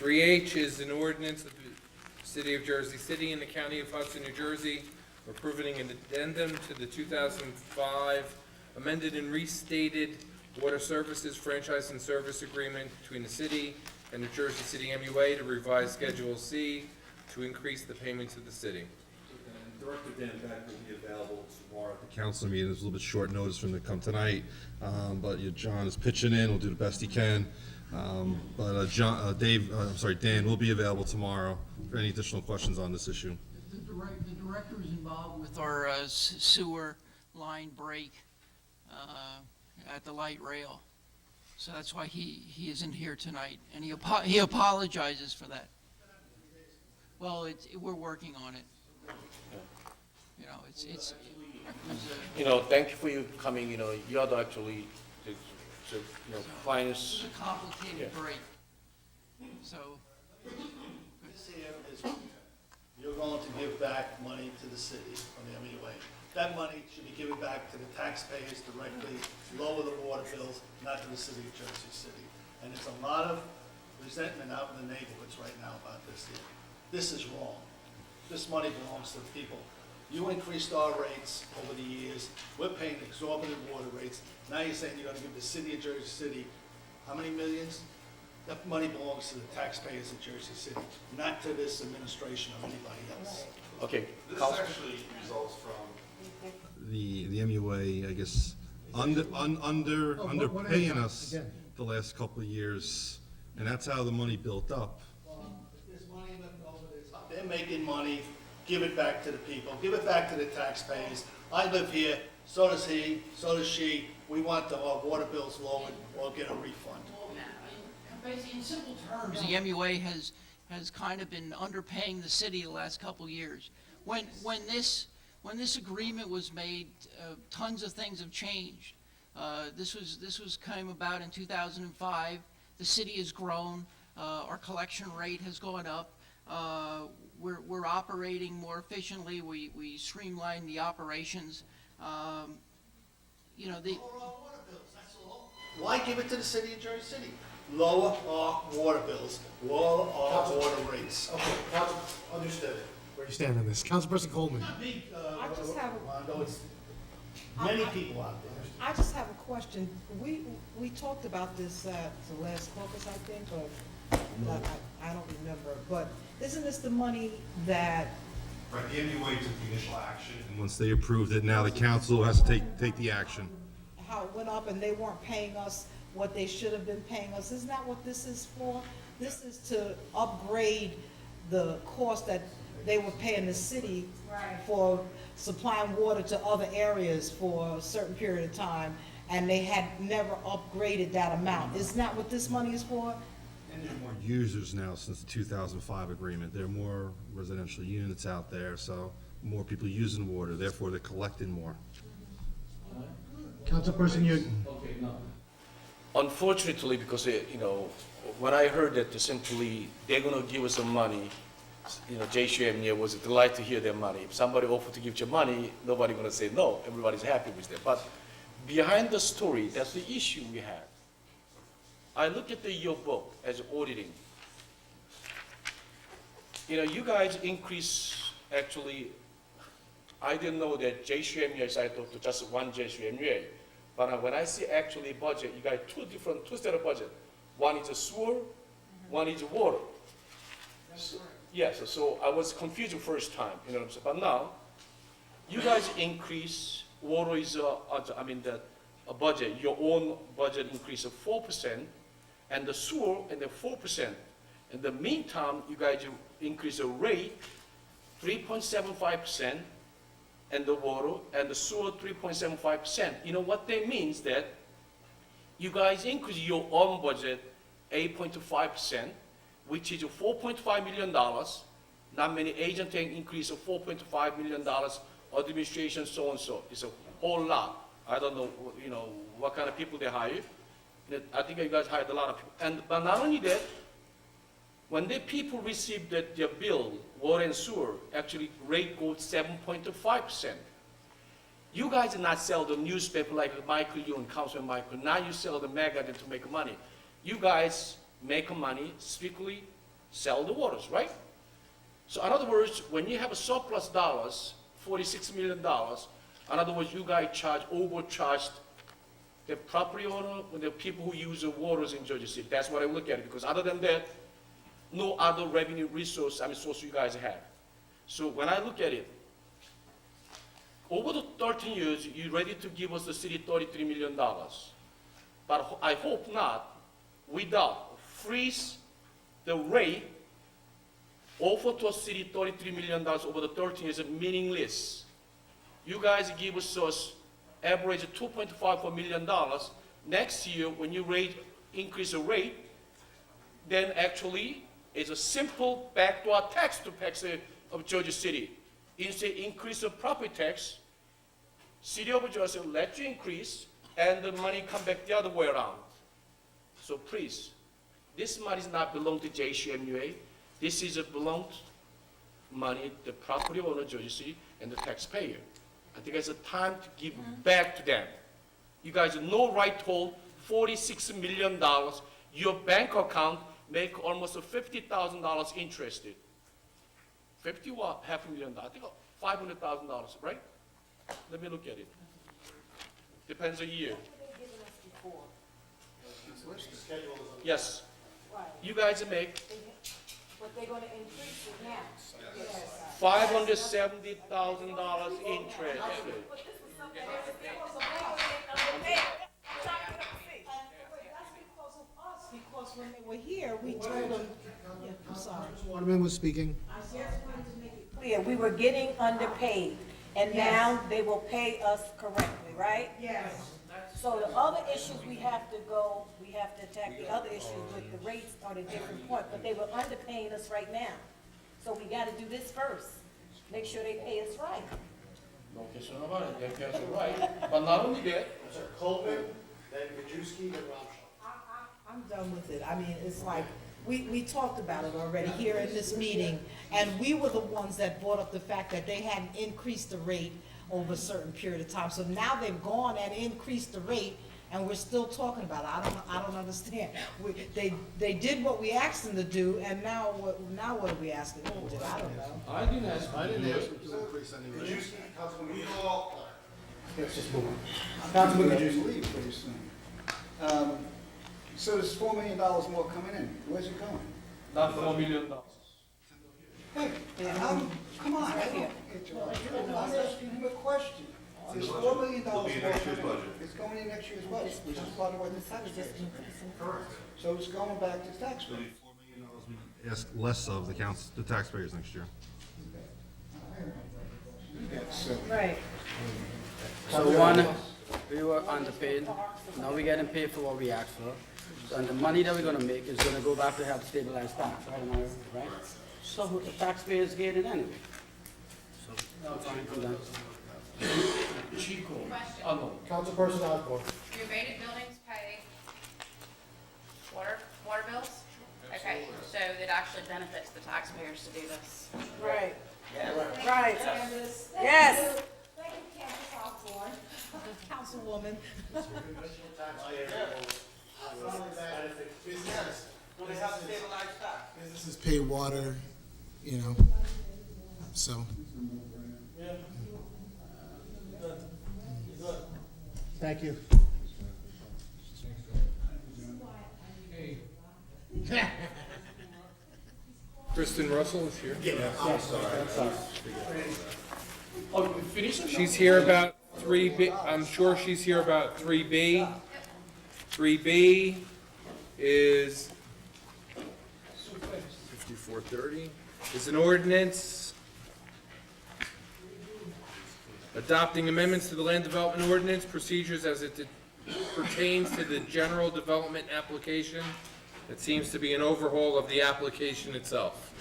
3H is an ordinance of the City of Jersey City and the County of Hudson, New Jersey, approving an addendum to the 2005 amended and restated Water Services Franchise and Service Agreement between the city and the Jersey City MUA to revise Schedule C to increase the payments of the city. Director Dan Beck will be available tomorrow at the council meeting. It's a little bit short notice for him to come tonight, but John is pitching in. We'll do the best he can. Dan will be available tomorrow for any additional questions on this issue. The director is involved with our sewer line break at the light rail. So that's why he isn't here tonight, and he apologizes for that. Well, we're working on it. You know, it's Thank you for you coming, you are actually, finance. a complicated break. So, This here is, you're going to give back money to the city from the MUA. That money should be given back to the taxpayers directly, lower the water bills, not to the city of Jersey City. And there's a lot of resentment out in the neighborhoods right now about this here. This is wrong. This money belongs to the people. You increased our rates over the years. We're paying exorbitant water rates. Now you're saying you're gonna give the city of Jersey City, how many millions? That money belongs to the taxpayers of Jersey City, not to this administration or anybody else. Okay. This actually results from the MUA, I guess, underpaying us the last couple of years, and that's how the money built up. There's money left over, they're making money, give it back to the people, give it back to the taxpayers. I live here, so does he, so does she. We want our water bills lowered or get a refund. basically, in simple terms, the MUA has kind of been underpaying the city the last couple of years. When this agreement was made, tons of things have changed. This came about in 2005. The city has grown. Our collection rate has gone up. We're operating more efficiently. We streamlined the operations. Lower our water bills, that's all. Why give it to the city of Jersey City? Lower our water bills, lower our water rates. Okay, understood. Where you stand on this? Councilperson Coleman. I just have a- Rondo, it's many people out there. I just have a question. We talked about this at the last caucus, I think, or, I don't remember, but isn't this the money that, Right, the MUA took the initial action. And once they approved it, now the council has to take the action. how it went up and they weren't paying us what they should have been paying us? Isn't that what this is for? This is to upgrade the cost that they were paying the city for supplying water to other areas for a certain period of time, and they had never upgraded that amount. Isn't that what this money is for? And there are more users now since the 2005 agreement. There are more residential units out there, so more people using water, therefore they're collecting more. Councilperson Yun. Okay, no. Unfortunately, because, when I heard that simply they're gonna give us some money, JCM was a delight to hear their money. If somebody offered to give you money, nobody gonna say no. Everybody's happy with that. But behind the story, that's the issue we have. I look at your book as auditing. You guys increase, actually, I didn't know that JCMUA, so I thought to just one JCMUA. But when I see actually budget, you got two set of budget. One is a sewer, one is water. Yes, so I was confused the first time, what I'm saying. But now, you guys increase, water is, a budget, your own budget increase of 4%, and the sewer and the 4%. In the meantime, you guys increase the rate 3.75%, and the water, and the sewer 3.75%. You know what that means? That you guys increase your own budget 8.25%, which is $4.5 million. Not many agents take increase of $4.5 million, administration, so and so. It's a whole lot. I don't know, you know, what kind of people they hire. I think you guys hired a lot of people. But not only that, when the people receive their bill, water and sewer, actually rate goes 7.5%. You guys did not sell the newspaper like Michael, you and Councilman Michael. Now you sell the magazine to make money. You guys make money, strictly sell the waters, right? So in other words, when you have a surplus dollars, $46 million, in other words, you guys overcharged the property owner and the people who use the waters in Jersey City. That's what I look at it, because other than that, no other revenue source you guys have. So when I look at it, over the 13 years, you're ready to give us the city $33 million. But I hope not, without freeze the rate, offer to a city $33 million over the 13 years is meaningless. You guys give us average $2.54 million. Next year, when you increase the rate, then actually it's a simple backdoor tax to tax of Jersey City. Instead, increase the property tax, City of Jersey let you increase, and the money come back the other way around. So please, this money does not belong to JCMUA. This is belong money, the property owner, Jersey City, and the taxpayer. I think it's a time to give back to them. You guys have no right to hold $46 million. Your bank account make almost $50,000 interested. 50 what? Half a million dollars. I think $500,000, right? Let me look at it. Depends a year. Yes. You guys make But they're gonna increase it now. $570,000 interest. Because when they were here, we told them, yeah, I'm sorry. Waterman was speaking. I just wanted to make it clear, we were getting underpaid, and now they will pay us correctly, right? Yes. So the other issues, we have to attack the other issues with the rates on a different point, but they were underpaying us right now. So we gotta do this first, make sure they pay us right. No question about it, they pay us right. But not only that, Coleman, then Gajewski, then Ramshaw. I'm done with it. I mean, it's like, we talked about it already here in this meeting, and we were the ones that brought up the fact that they hadn't increased the rate over a certain period of time. So now they've gone and increased the rate, and we're still talking about it. I don't understand. They did what we asked them to do, and now what are we asking them to do? I don't know. I didn't ask. Increase any rate. Councilman, let's just move on. Councilman Gajewski, leave pretty soon. So there's $4 million more coming in. Where's it going? Not $4 million. Hey, come on, I don't I'm asking him a question. There's $4 million more coming in. It's going in next year's budget, which is part of what the taxpayers. Correct. So it's going back to taxpayers. $4 million we ask less of the taxpayers next year. Right. So one, we were underpaid, now we're getting paid for what we asked for. So, and the money that we're gonna make is gonna go back to help stabilize tax, right? So the taxpayers get it anyway. So, I'm fine with that. Chico. Question. Oh, no. Councilperson Osborne. Do abated buildings pay water bills? Okay, so it actually benefits the taxpayers to do this. Right. Right. Yes. Thank you, Candace Osborne, Councilwoman. Businesses pay water, you know, so. Thank you. Kristen Russell is here. Oh, you finished? She's here about 3B, I'm sure she's here about 3B. 3B is 5430, is an ordinance Adopting amendments to the land development ordinance, procedures as it pertains to the general development application. It seems to be an overhaul of the application itself.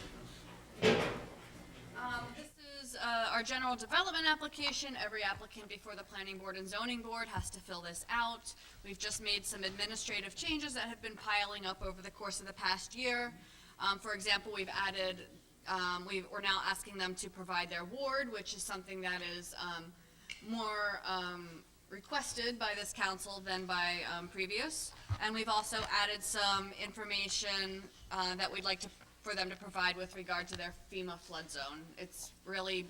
This is our general development application. Every applicant before the planning board and zoning board has to fill this out. We've just made some administrative changes that have been piling up over the course of the past year. For example, we've added, we're now asking them to provide their ward, which is something that is more requested by this council than by previous. And we've also added some information that we'd like for them to provide with regard to their FEMA flood zone. It's really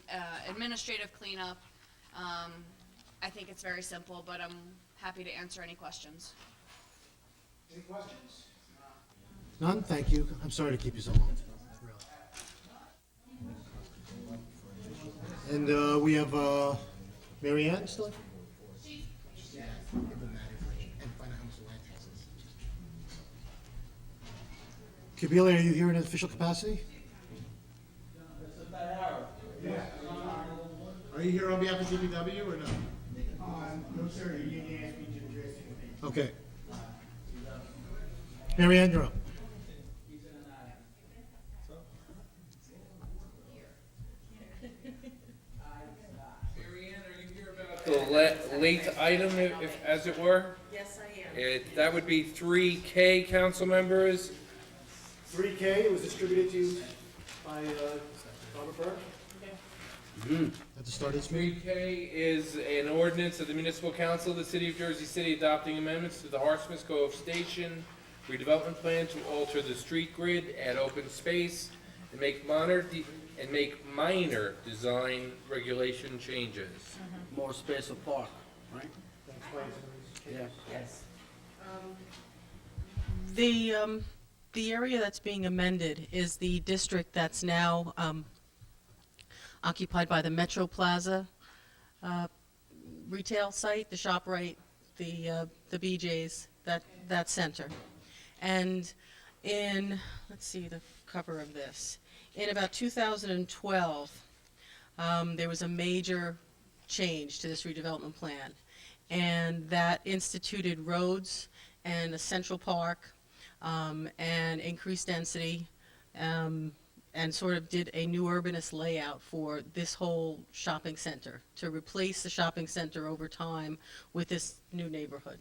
administrative cleanup. I think it's very simple, but I'm happy to answer any questions. Any questions? None? Thank you. I'm sorry to keep you so long. And we have Mary Ann still? Kabila, are you here in an official capacity? Are you here on behalf of DPW or no? No, sir. You need to ask me to address it. Okay. Mary Ann, you're up. Mary Ann, are you here about the late item, as it were? Yes, I am. That would be 3K, council members. 3K, it was distributed to you by Robert Burke. At the start of this meeting. 3K is an ordinance of the Municipal Council of the City of Jersey City adopting amendments to the Horseman's Cove Station redevelopment plan to alter the street grid, add open space, and make minor design regulation changes. More space of park, right? Yeah. Yes. The area that's being amended is the district that's now occupied by the Metro Plaza retail site, the ShopRite, the BJ's, that center. And in, let's see the cover of this, in about 2012, there was a major change to this redevelopment plan, and that instituted roads and a central park, and increased density, and sort of did a new urbanist layout for this whole shopping center to replace the shopping center over time with this new neighborhood.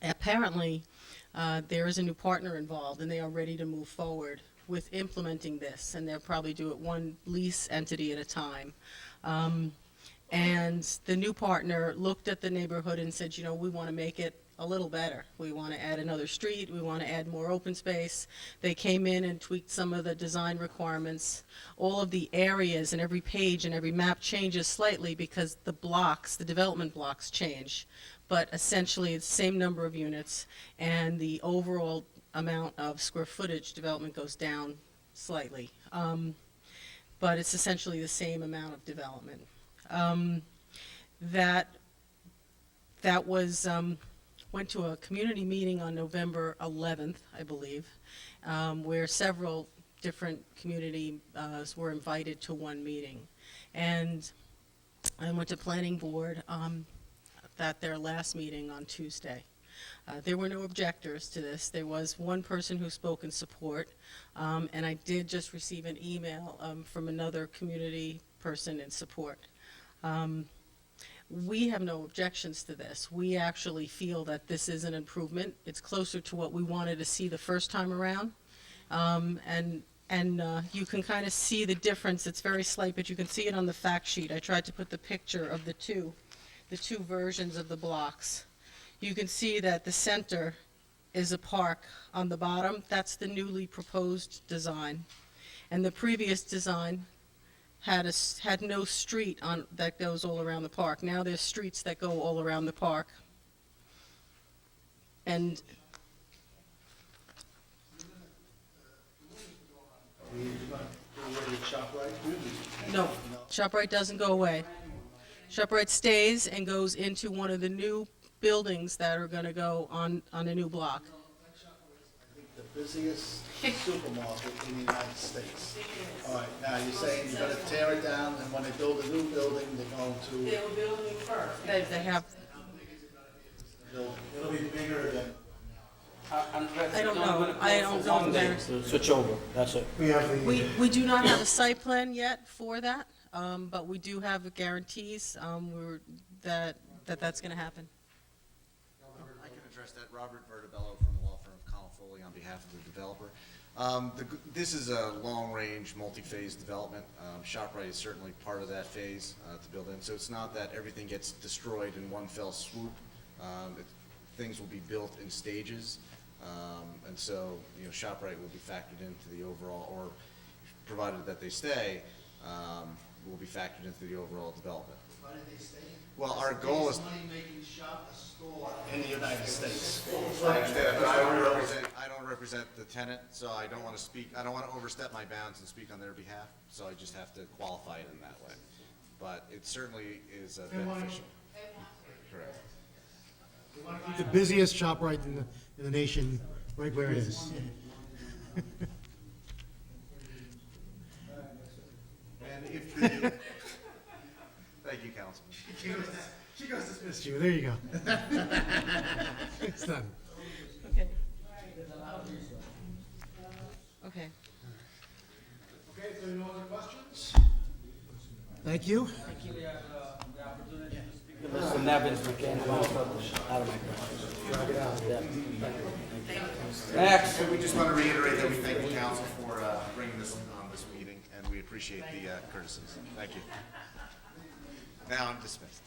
Apparently, there is a new partner involved, and they are ready to move forward with implementing this, and they'll probably do it one lease entity at a time. And the new partner looked at the neighborhood and said, you know, we want to make it a little better. We want to add another street. We want to add more open space. They came in and tweaked some of the design requirements. All of the areas and every page and every map changes slightly because the blocks, the development blocks change. But essentially, it's the same number of units, and the overall amount of square footage development goes down slightly. But it's essentially the same amount of development. That was went to a community meeting on November 11th, I believe, where several different communities were invited to one meeting. And I went to planning board at their last meeting on Tuesday. There were no objectors to this. There was one person who spoke in support, and I did just receive an email from another community person in support. We have no objections to this. We actually feel that this is an improvement. It's closer to what we wanted to see the first time around. And you can kind of see the difference. It's very slight, but you can see it on the fact sheet. I tried to put the picture of the two versions of the blocks. You can see that the center is a park on the bottom. That's the newly proposed design. And the previous design had no street that goes all around the park. Now there's streets that go all around the park. And no, ShopRite doesn't go away. ShopRite stays and goes into one of the new buildings that are going to go on a new block. The busiest supermarket in the United States. All right, now you're saying you're gonna tear it down, and when they build a new building, they're going to They're building first. They have, build. It'll be bigger than. I don't know, I don't know if there's. Switch over, that's it. We have the. We do not have a site plan yet for that, but we do have guarantees, that's gonna happen. I can address that. Robert Vertibello from the law firm of Colin Foley on behalf of the developer. This is a long-range, multi-phase development. ShopRite is certainly part of that phase to build in. So it's not that everything gets destroyed in one fell swoop. Things will be built in stages. And so, you know, ShopRite will be factored into the overall, or provided that they stay, will be factored into the overall development. Why did they stay? Well, our goal is. Money-making shop, a store in the United States. I understand, but I don't represent the tenant, so I don't want to speak, I don't want to overstep my bounds and speak on their behalf, so I just have to qualify it in that way. But it certainly is beneficial. Correct. Keep the busiest ShopRite in the nation right where it is. And if the, thank you, Councilman. She goes dismissed you, there you go. It's done. Okay. Okay. Okay, if there are no other questions? Thank you. Mr. Nevins, we can't go out of my question. Next. We just want to reiterate that we thank the council for bringing this on this meeting, and we appreciate the courtesies. Thank you. Now I'm dismissed.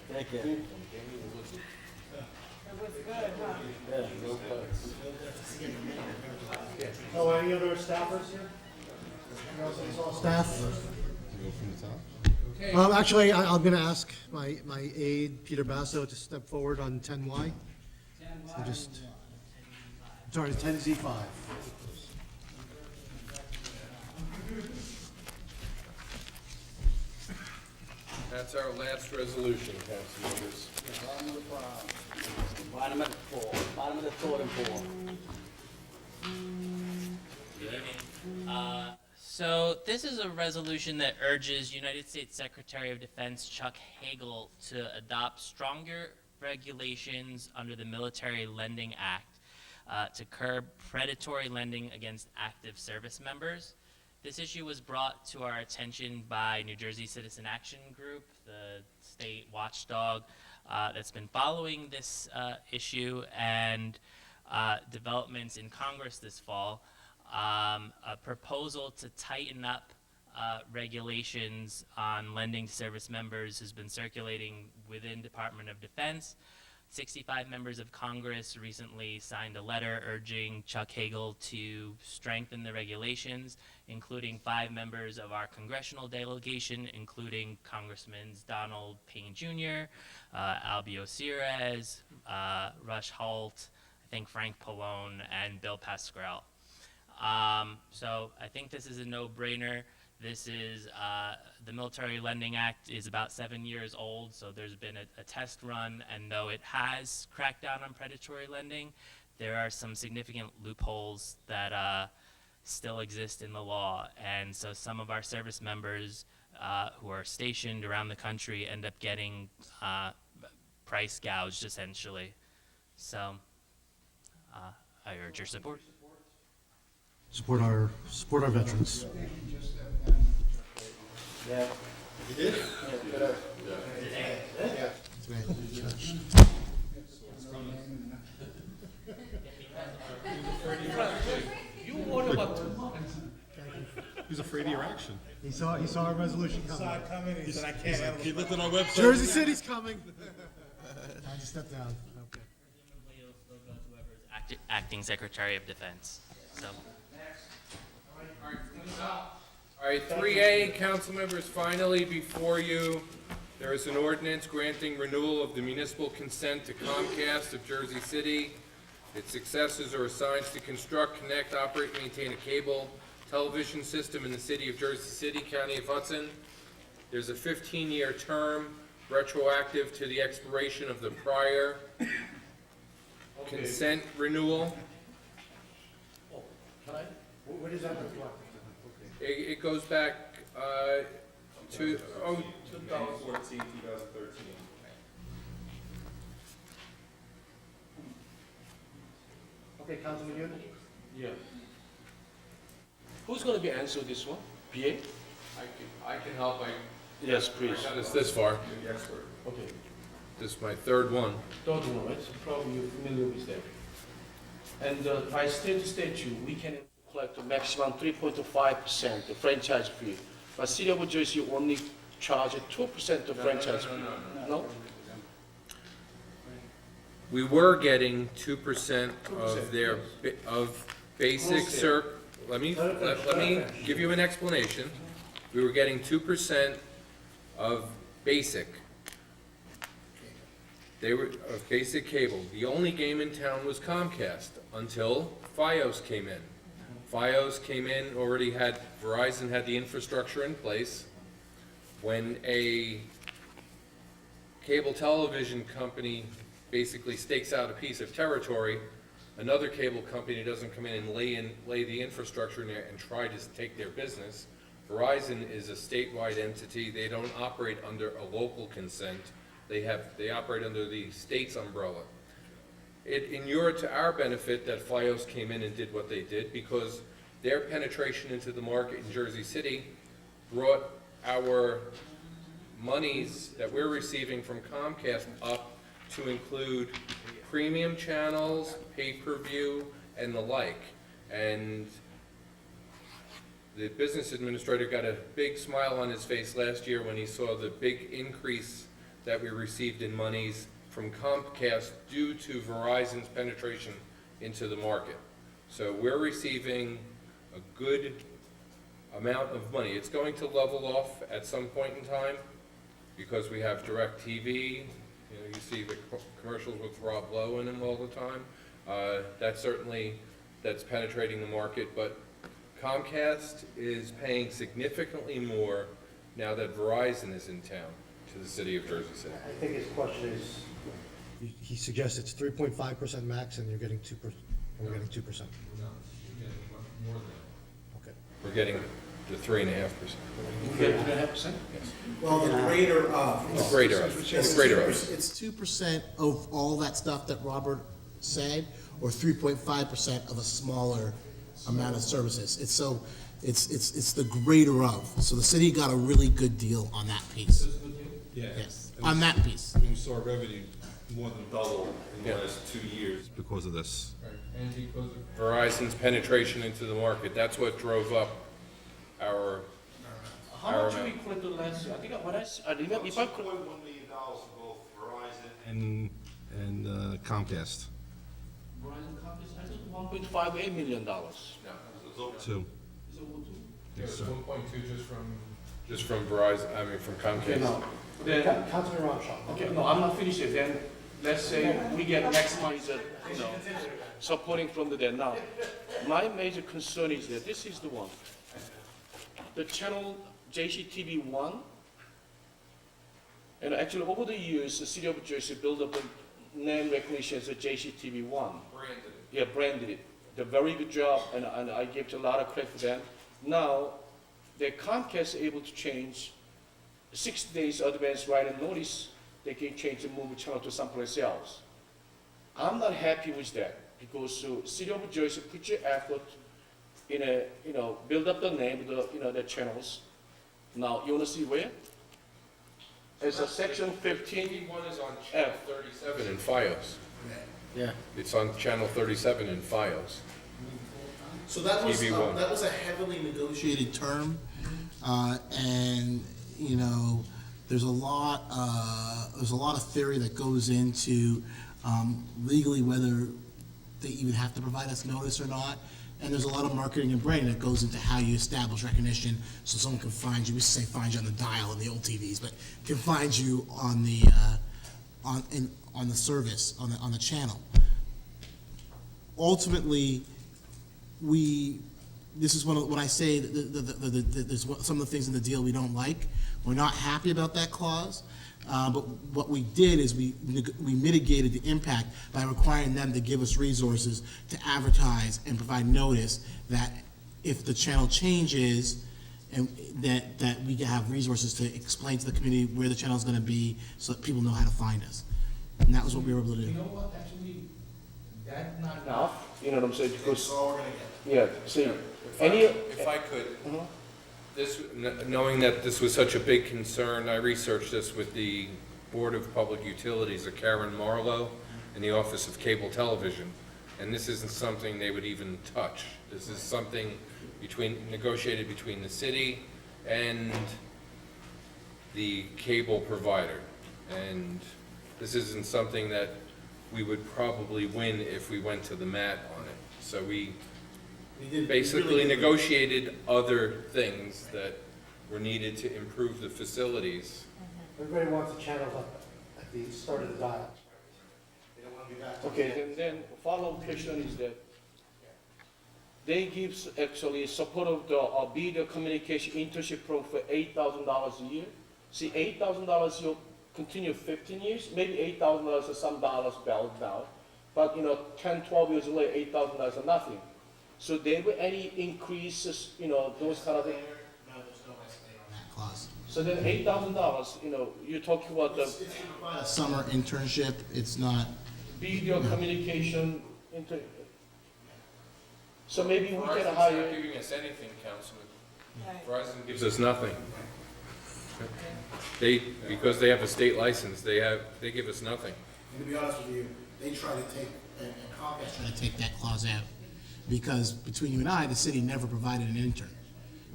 Thank you. Yeah, no place. Oh, any other staffers here? Staff? Actually, I'm going to ask my aide, Peter Basso, to step forward on 10Y. So just, sorry, 10Z5. That's our last resolution, council members. Bottom of the floor, bottom of the totem pole. So this is a resolution that urges United States Secretary of Defense Chuck Hagel to adopt stronger regulations under the Military Lending Act to curb predatory lending against active service members. This issue was brought to our attention by New Jersey Citizen Action Group, the state watchdog that's been following this issue, and developments in Congress this fall. A proposal to tighten up regulations on lending to service members has been circulating within Department of Defense. 65 members of Congress recently signed a letter urging Chuck Hagel to strengthen the regulations, including 5 members of our congressional delegation, including Congressmen Donald Payne Jr., Albio Sires, Rush Holt, I think Frank Pallone, and Bill Pascrell. So I think this is a no-brainer. This is, the Military Lending Act is about 7 years old, so there's been a test run, and though it has cracked down on predatory lending, there are some significant loopholes that still exist in the law, and so some of our service members who are stationed around the country end up getting price gouged, essentially. So I urge your support. Support our veterans. Yeah. You did? You warned about. He's afraid of your action. He saw our resolution coming. He said, I can't handle He looked at our website. Jersey City's coming. Time to step down. Okay. Presumably it'll still go to whoever's acting Secretary of Defense. So. All right, 3A, council members, finally before you, there is an ordinance granting renewal of the municipal consent to Comcast of Jersey City. Its successors are assigned to construct, connect, operate, maintain a cable television system in the city of Jersey City, County of Hudson. There's a 15-year term retroactive to the expiration of the prior consent renewal. Can I? What is that reflect? It goes back to, 2014, 2013. Okay, Councilman Yun? Yeah. Who's gonna be answering this one? PA? I can help. Yes, please. I got us this far. Okay. This is my third one. Don't know, right? So probably you're familiar with that. And by state statute, we can collect a maximum 3.25% the franchise fee. But City of Jersey only charge 2% of franchise fee. No? We were getting 2% of their, of basic let me give you an explanation. We were getting 2% of basic. They were, of basic cable. The only game in town was Comcast until Fios came in. Fios came in, already had, Verizon had the infrastructure in place. When a cable television company basically stakes out a piece of territory, another cable company doesn't come in and lay the infrastructure in there and try to take their business. Verizon is a statewide entity. They don't operate under a local consent. They operate under the state's umbrella. It inured to our benefit that Fios came in and did what they did, because their penetration into the market in Jersey City brought our monies that we're receiving from Comcast up to include premium channels, pay-per-view, and the like. And the business administrator got a big smile on his face last year when he saw the big increase that we received in monies from Comcast due to Verizon's penetration into the market. So we're receiving a good amount of money. It's going to level off at some point in time because we have DirecTV. You know, you see the commercials with Rob Lowe in them all the time. That's penetrating the market, but Comcast is paying significantly more now that Verizon is in town to the city of Jersey City. I think his question is, he suggests it's 3.5% max and you're getting 2%, and we're getting 2%. No, we're getting much more than Okay. We're getting the 3.5%. You get 2.5%? Yes. Well, the greater of. The greater of. The greater of. It's 2% of all that stuff that Robert said, or 3.5% of a smaller amount of services. It's the greater of. So the city got a really good deal on that piece. Yeah. Yes, on that piece. We saw revenue more than double in the last 2 years because of this. And because of Verizon's penetration into the market, that's what drove up our How much we collected last year? I think what I remember, if I could. $2.1 million for both Verizon and Comcast. Verizon Comcast, I think $1.58 million. No, Two. Is it 1.2 2? just from Verizon, I mean from Okay, Comcast. no. Then, Councilman Ramshaw. okay, no, I'm not finished yet. Then, let's say we get next month, supporting from there. Now, my major concern is that this is the one. The channel JCTV1, and actually over the years, the city of Jersey built up a name recognition as a JCTV1. Branded. Yeah, branded it. Did a very good job, and I give a lot of credit for them. Now, the Comcast is able to change 6 days advance write a notice, they can change the movie channel to someplace else. I'm not happy with that, because City of Jersey put your effort in a, build up the name, the channels. Now, you wanna see where? It's a section 15. TV1 is on channel 37 in Fios. Yeah. It's on channel 37 in Fios. So that was TV1. that was a heavily negotiated term, and there's a lot of theory that goes into legally whether they even have to provide us notice or not, and there's a lot of marketing and branding that goes into how you establish recognition, so someone can find you. We used to say find you on the dial in the old TVs, but can find you on the on the service on the channel. Ultimately, this is when I say that there's some of the things in the deal we don't like. We're not happy about that clause, But what we did is we mitigated the impact by requiring them to give us resources to advertise and provide notice that if the channel changes, and that we can have resources to explain to the community where the channel is going to be, so that people know how to find us. And that was what we were able to do. You know what, actually, that's not enough, you know what I'm saying, because, yeah, see, If I could, this, knowing that this was such a big concern, I researched this with the Board of Public Utilities of Karen Marlowe and the Office of Cable Television, and this isn't something they would even touch. This is something negotiated between the city and the cable provider. And this isn't something that we would probably win if we went to the mat on it. So we basically negotiated other things that were needed to improve the facilities. Everybody wants the channels up at the start of the dial. They don't want to be back. okay, then follow-up question is that they gives actually support of the video communication internship program for $8,000 a year. See, $8,000 you continue 15 years, maybe $8,000 is some dollars balanced out, but 10, 12 years later, $8,000 are nothing. So there were any increases, those kind of things? No, there's no escalator on that clause. So then $8,000, you're talking about the A summer internship, it's not. video communication, so maybe we Verizon's can not hire. giving us anything, Councilman. Verizon gives us nothing. Because they have a state license, they give us nothing. And to be honest with you, they try to take, and Caucus try to take that clause out, because between you and I, the city never provided an intern.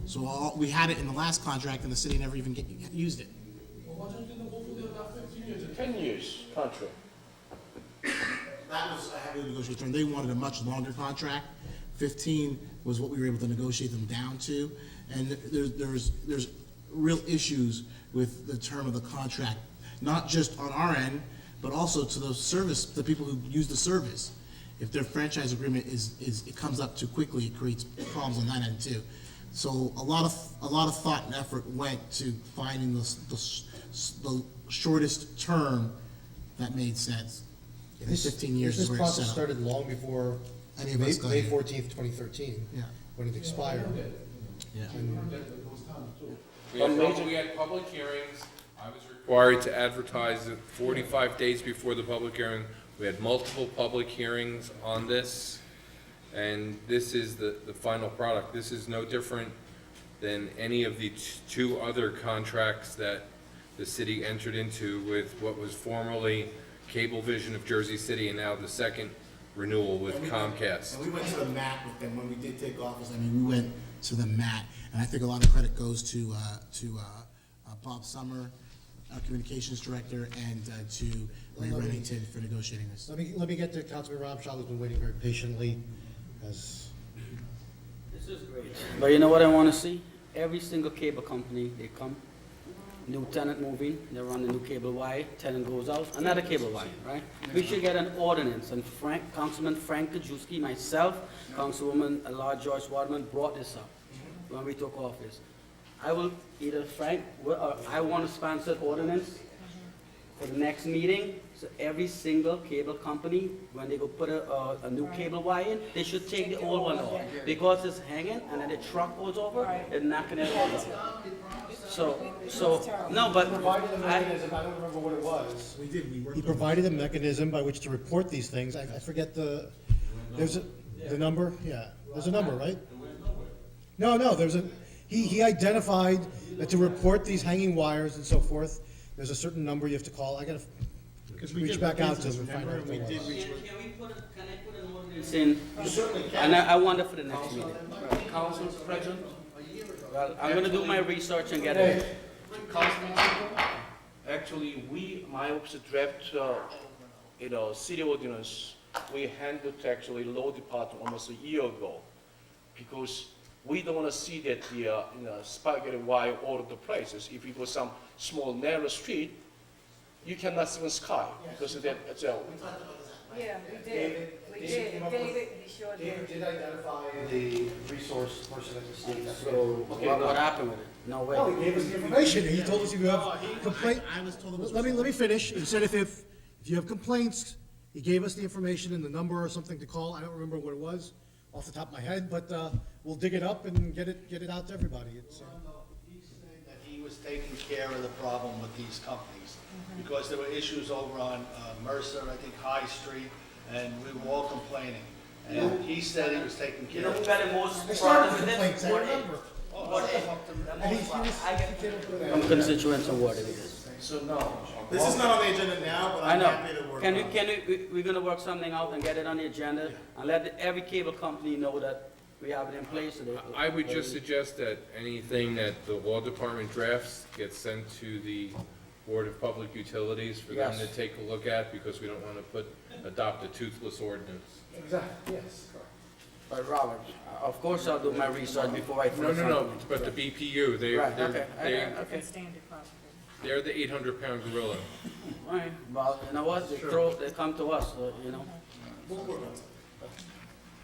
So we had it in the last contract, and the city never even used it. Well, why don't you go for about 15 years, a 10 years contract? That was a heavily negotiated term. They wanted a much longer contract. 15 was what we were able to negotiate them down to. And there's real issues with the term of the contract, not just on our end, but also to the people who use the service. If their franchise agreement it comes up too quickly, it creates problems on that end too. So a lot of thought and effort went to finding the shortest term that made sense. And 15 years is This where it's process set up. started long before Any of us got May here. 14th, 2013, Yeah. when it expired. Yeah. We had public hearings. I was required to advertise it 45 days before the public hearing. We had multiple public hearings on this, and this is the final product. This is no different than any of the two other contracts that the city entered into with what was formerly Cablevision of Jersey City, and now the second renewal with Comcast. And we went to the mat with them when we did take office. I mean, we went to the mat, and I think a lot of credit goes to Bob Summer, our communications director, and to Ray Reddington for negotiating this. Let me get to Councilman Ramshaw, who's been waiting very patiently, as This is great. But you know what I want to see? Every single cable company, they come, new tenant moving, they run a new cable wire, tenant goes out, another cable wire, right? We should get an ordinance, and Councilman Frank Kajewski, myself, Councilwoman Laura Joyce Waterman brought this up when we took office. I will either I want to sponsor an ordinance for the next meeting, so every single cable company, when they go put a new cable wire in, they should take the old one off, because it's hanging, and then the truck goes over, and knocking it over. No, but provided a mechanism, I don't remember what it was. We did, He provided a mechanism by which to report these things. I forget the number? Yeah, there's a number, right? No, he identified that to report these hanging wires and so forth, there's a certain number you have to call. I gotta reach back out to him and find out what it was. Can I put an ordinance in? And I want it for the next meeting. Council President? Well, I'm gonna do my research and get it. Actually, my office draft, city ordinance, we handed to actually law department almost a year ago, because we don't want to see that the spaghetti wire all over the places. If you go some small narrow street, you cannot see the sky, because it's Yeah, we David came up with- he sure David did identify the resource person at the state. That's So okay, what no. happened with it? No way. No, he gave us the information, he told us if you have complaint. I was told it was. Let me finish. He said if you have complaints, he gave us the information and the number or something to call. I don't remember what it was off the top of my head, but, we'll dig it up and get it out to everybody. It's, He said that he was taking care of the problem with these companies, because there were issues over on Mercer, I think High Street, and we were all complaining. And he said he was taking care of it. got the most I started complaints, I remember. I'm constituents of what it is. So, no. This is not on the agenda now, but I I'm know. happy to work Can on it. we're gonna work something out and get it on the agenda, and let every cable company know that we have it in place. So I would just suggest that anything that the law department drafts gets sent to the Board of Public Utilities for them to Yes. take a look at, because we don't want to adopt a toothless ordinance. Exactly, yes, correct. But Robert, of course I'll do my research before I. No, no, no, but the BPU, Right, okay, okay. they're the 800-pound gorilla. All right, well, you know what, they come to us, so, you know.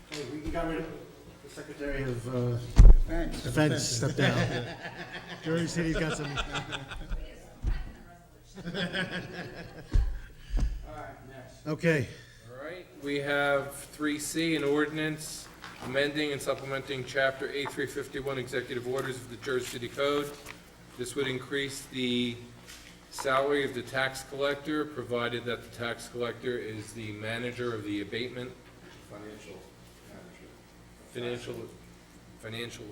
Hey, we got rid of the Secretary of, Defense stepped down. Jersey City's got some. Okay. All right, we have 3C, an ordinance amending and supplementing Chapter A351 Executive Orders of the Jersey City Code. This would increase the salary of the tax collector, provided that the tax collector is the manager of the abatement. Financial,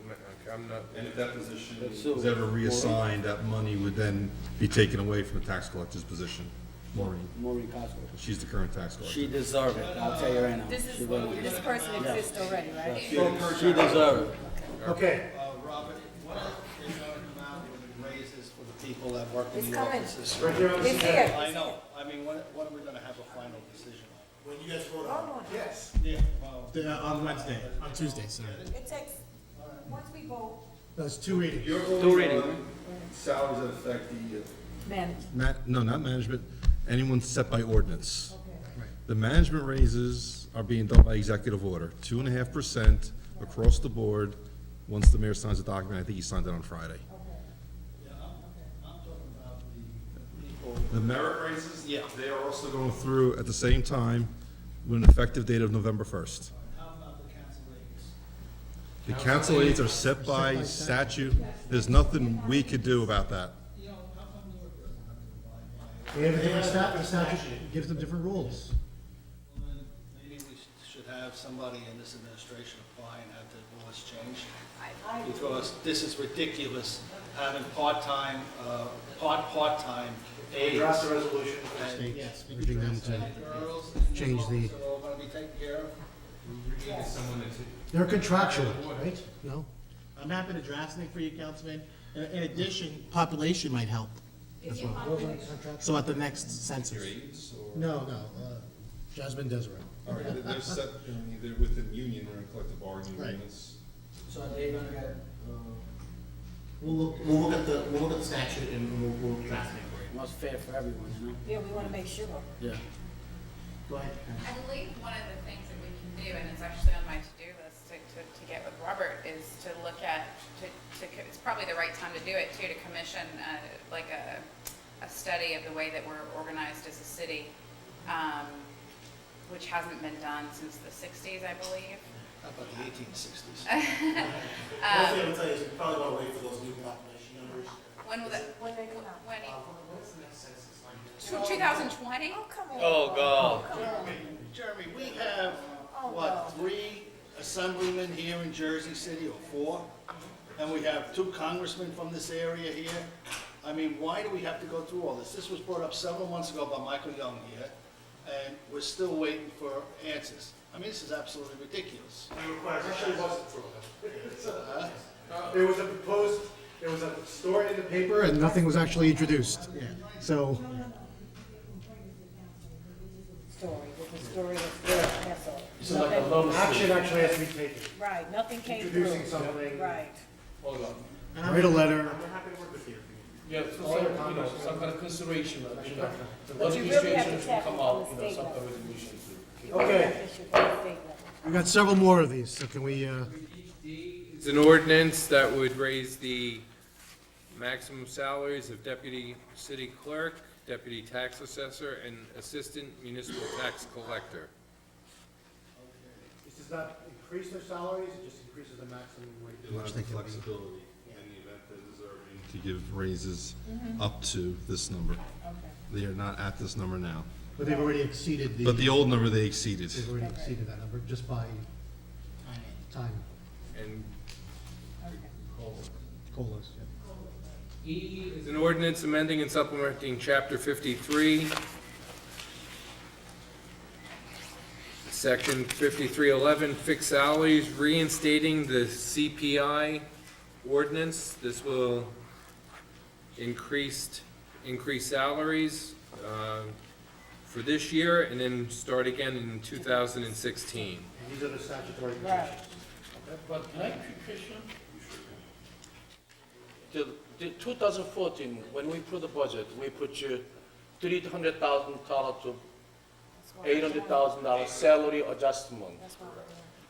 okay, I'm not. And if that position That's was ever reassigned, that money would then be taken away from the tax collector's position. Maureen Cosgrove. She's the current tax collector. She deserves it, I'll tell you right now. She will. This person exists already, right? She deserves it. Okay. Robert, when are they going to come out with raises for the people that work in It's the coming. offices? Right here on the It's here. I know, I mean, when are we gonna have a final decision on When you guys vote on Yes. it? Yeah, well. on Wednesday, on Tuesday, sorry. It takes, once we vote, That's two readings. You're Two readings. salaries that affect the, manage. no, not management, anyone set by ordinance. The management raises are being done by executive order, 2.5% across the board, once the mayor signs the document. I think he signed it on Friday. Yeah, I'm talking about the people. The merit raises, Yeah. they are also going through at the same time with an effective date of November 1st. How about the council rates? The council aides are set by statute. There's nothing we could do about that. You know, how come Newark doesn't have to abide by it? They have a different statute gives them different rules. Well, then, maybe we should have somebody in this administration apply and have the laws changed. Because this is ridiculous, having part-time aides. Draft a resolution for the And state, Yes, we urging them to girls, change the, they're all gonna be taken care of. they're contractual, right? No? I'm happy to draft something for you, Councilman. In addition, population might help as well. Those aren't contractual? So at the next census. No, Jasmine Desiree. All right, they're set, they're within union, they're in collective bargaining Right. agreements. So are they gonna get, We'll look at the statute and we'll draft it for you. most fair for everyone, you know? Yeah, we wanna make sure. Yeah. Go ahead. I believe one of the things that we can do, and it's actually on my to-do list to get with Robert, is to look at, it's probably the right time to do it too, to commission like a study of the way that we're organized as a city, which hasn't been done since the 60s, I believe. How about the 1860s? One thing I will tell you is you probably want to wait for those new population numbers. When will that, When they come out. when, What's the next census like? 2020? Oh, come on. Oh, God. Jeremy, we have, what, 3 assemblymen here in Jersey City, or 4? And we have 2 congressmen from this area here. I mean, why do we have to go through all this? This was brought up several months ago by Michael Young here, and we're still waiting for answers. I mean, this is absolutely ridiculous. Actually, it wasn't true. There was a proposed, there was a story in the paper and nothing was actually introduced. So, Different story, that's all. so like a low action actually has to be taken. Right, nothing came through. Introducing something. Right. Hold on. Write a letter. We're happy to work with you. Yeah, some kind of consideration, But you really have to tap come on out, the state some level. kind of resolution to. Okay. We've got several more of these, so can we, It's an ordinance that would raise the maximum salaries of deputy city clerk, deputy tax assessor, and assistant municipal tax collector. this does not increase their salaries, it just increases the maximum rate. Allows which they can be. flexibility in the event they're deserving to give raises up to this number. They are not at this number now. But they've already exceeded the. But the old number they exceeded. They've already exceeded that number just by time. And COLAs, yeah. E is an ordinance amending and supplementing Chapter 53, Section 5311, fixed salaries, reinstating the CPI ordinance. This will increase salaries for this year and then start again in 2016. These are the statutory Right. conditions. But can I question? The 2014, when we put the budget, we put you $300,000 to $800,000 salary adjustment.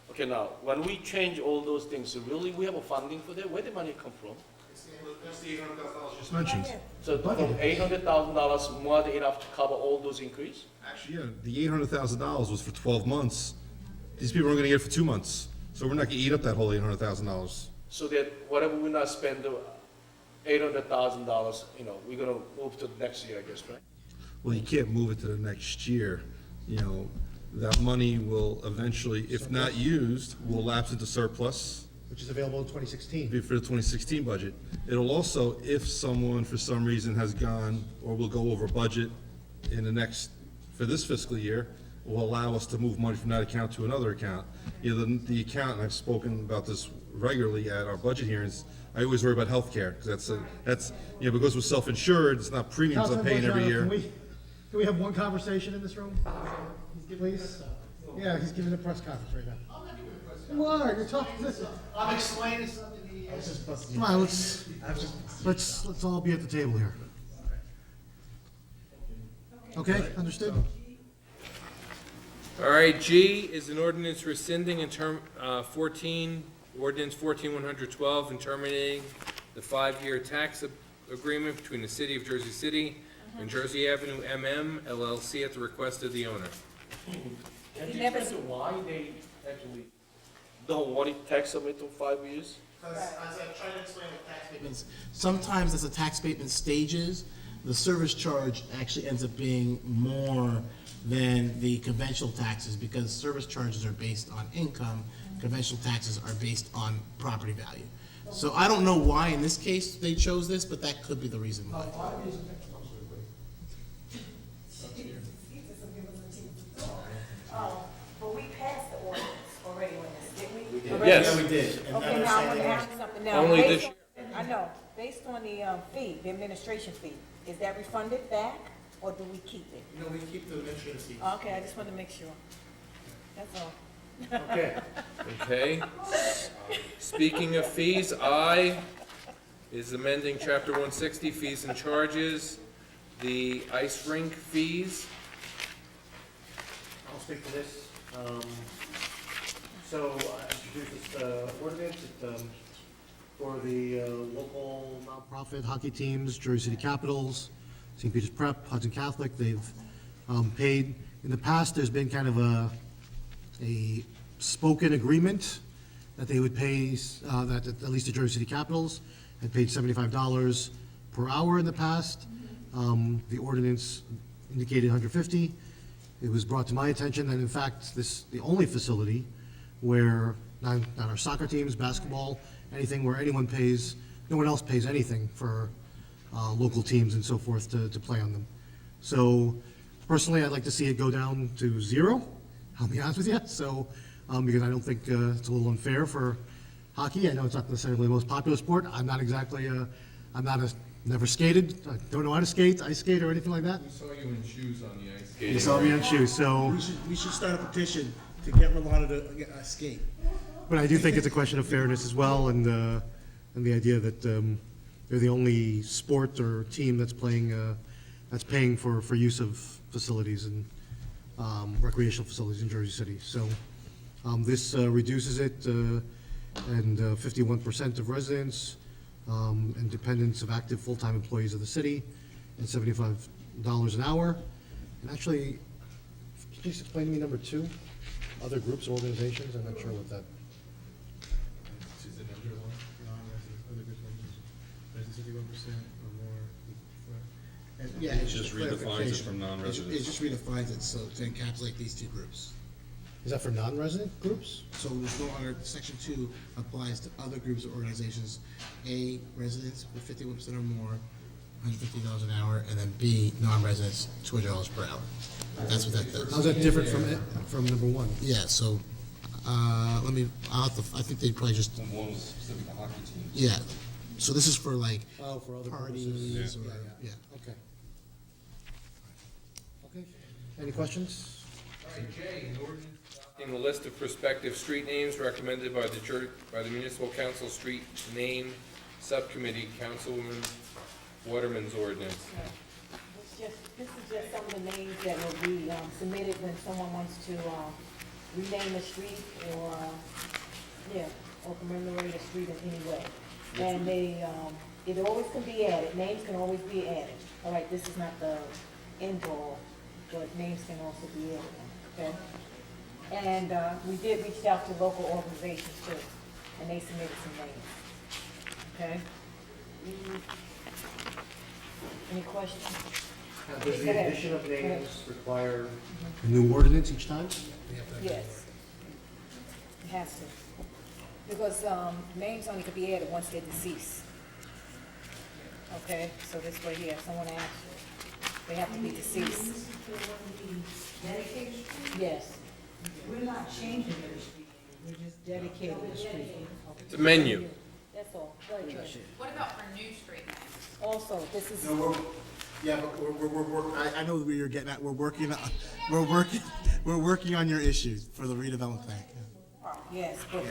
Okay, now, when we change all those things, really, we have a funding for that? Where the money come from? That's the $800,000 just mentioned. So from $800,000 more than enough to cover all those increase? Actually, yeah, the $800,000 was for 12 months. These people are gonna get it for 2 months. So we're not gonna eat up that whole $800,000. So that whatever we not spend, the $800,000, we're gonna move to the next year, I guess, right? Well, you can't move it to the next year. That money will eventually, if not used, will lapse into surplus. Which is available in 2016. For the 2016 budget. It'll also, if someone for some reason has gone or will go over budget in for this fiscal year, will allow us to move money from that account to another account. The account, and I've spoken about this regularly at our budget hearings, I always worry about healthcare, because because we're self-insured, it's not premiums I'm paying every year. Can we have one conversation in this room? Please? Yeah, he's giving a press conference right now. Come on, you're talking, listen. I'm explaining something to you. Come on, let's all be at the table here. Okay, understood? All right, G is an ordinance rescinding ordinance 14-112 and terminating the 5-year tax agreement between the City of Jersey City and Jersey Avenue MM LLC at the request of the owner. Can you explain why they actually don't want it tax submit to 5 years? As I'm trying to explain with tax abatements, sometimes as the tax abatement stages, the service charge actually ends up being more than the conventional taxes, because service charges are based on income, conventional taxes are based on property value. So I don't know why in this case they chose this, but that could be the reason why. But we passed the ordinance already on this, didn't we? Yes. Yeah, we did. And Okay, now I'm gonna ask you something now. Only Based this on- I know, based on the fee, the administration fee, is that refunded back, or do we keep it? No, we keep the administrative fees. Okay, I just wanted to make sure. That's all. Okay. Okay. Speaking of fees, I is amending Chapter 160, fees and charges, the ice rink fees. I'll speak to this. So I introduced this ordinance for the local nonprofit hockey teams, Jersey City Capitals, St. Peter's Prep, Hudson Catholic. They've paid, in the past, there's been kind of a spoken agreement that they would pay, that at least the Jersey City Capitals had paid $75 per hour in the past. The ordinance indicated 150. It was brought to my attention that in fact, the only facility where, not our soccer teams, basketball, anything where no one else pays anything for local teams and so forth to play on them. So personally, I'd like to see it go down to 0, I'll be honest with you. So, because I don't think it's a little unfair for hockey. I know it's not necessarily the most popular sport. I'm not exactly, never skated. I don't know how to skate, ice skate or anything like that. We saw you in shoes on the ice skating. You saw me on shoes, so. We should start a petition to get Rolando to skate. But I do think it's a question of fairness as well, and the idea that they're the only sport or team that's paying for use of facilities, and recreational facilities in Jersey City. So this reduces it, and 51% of residents and dependents of active full-time employees of the city, and $75 an hour. And actually, can you just explain to me number 2? Other groups or organizations? I'm not sure what that. Yeah, It it's just a redefines it clarification. from non-residents. It just redefines it, so to encapsulate these two groups. Is that for non-resident groups? So there's no other, section 2 applies to other groups or organizations. A, residents with 51% or more, $150 an hour, and then B, non-residents, $200 per hour. That's what that does. How's that different from number 1? Yeah, so, I think they probably just, One was specific to hockey teams. yeah. So this is for like Oh, for other parties purposes. or, yeah. Okay. Okay. Any questions? All right, Jay, in ordinance adopting the list of prospective street names recommended by the Municipal Council Street Name Subcommittee, Councilwoman Waterman's ordinance. This is just some of the names that will be submitted when someone wants to rename a street or, or commemorate a street in any way. And it always can be added, names can always be added. All right, this is not the end all, but names can also be added, okay? And we did reach out to local organizations too, and they submitted some names, okay? Any questions? Does Go the ahead. addition of Go ahead. names require a new ordinance each time? Yes. It has to. Because names only could be added once they're deceased. Okay, so this way here, someone asks you, they have to be deceased. Yes. We're not changing the street, we're just dedicating the street. It's a menu. That's all. Very good. What about for new street names? Also, this is. No, yeah, but I know where you're getting at. We're working on your issues for the redevelopment thing. Yes, but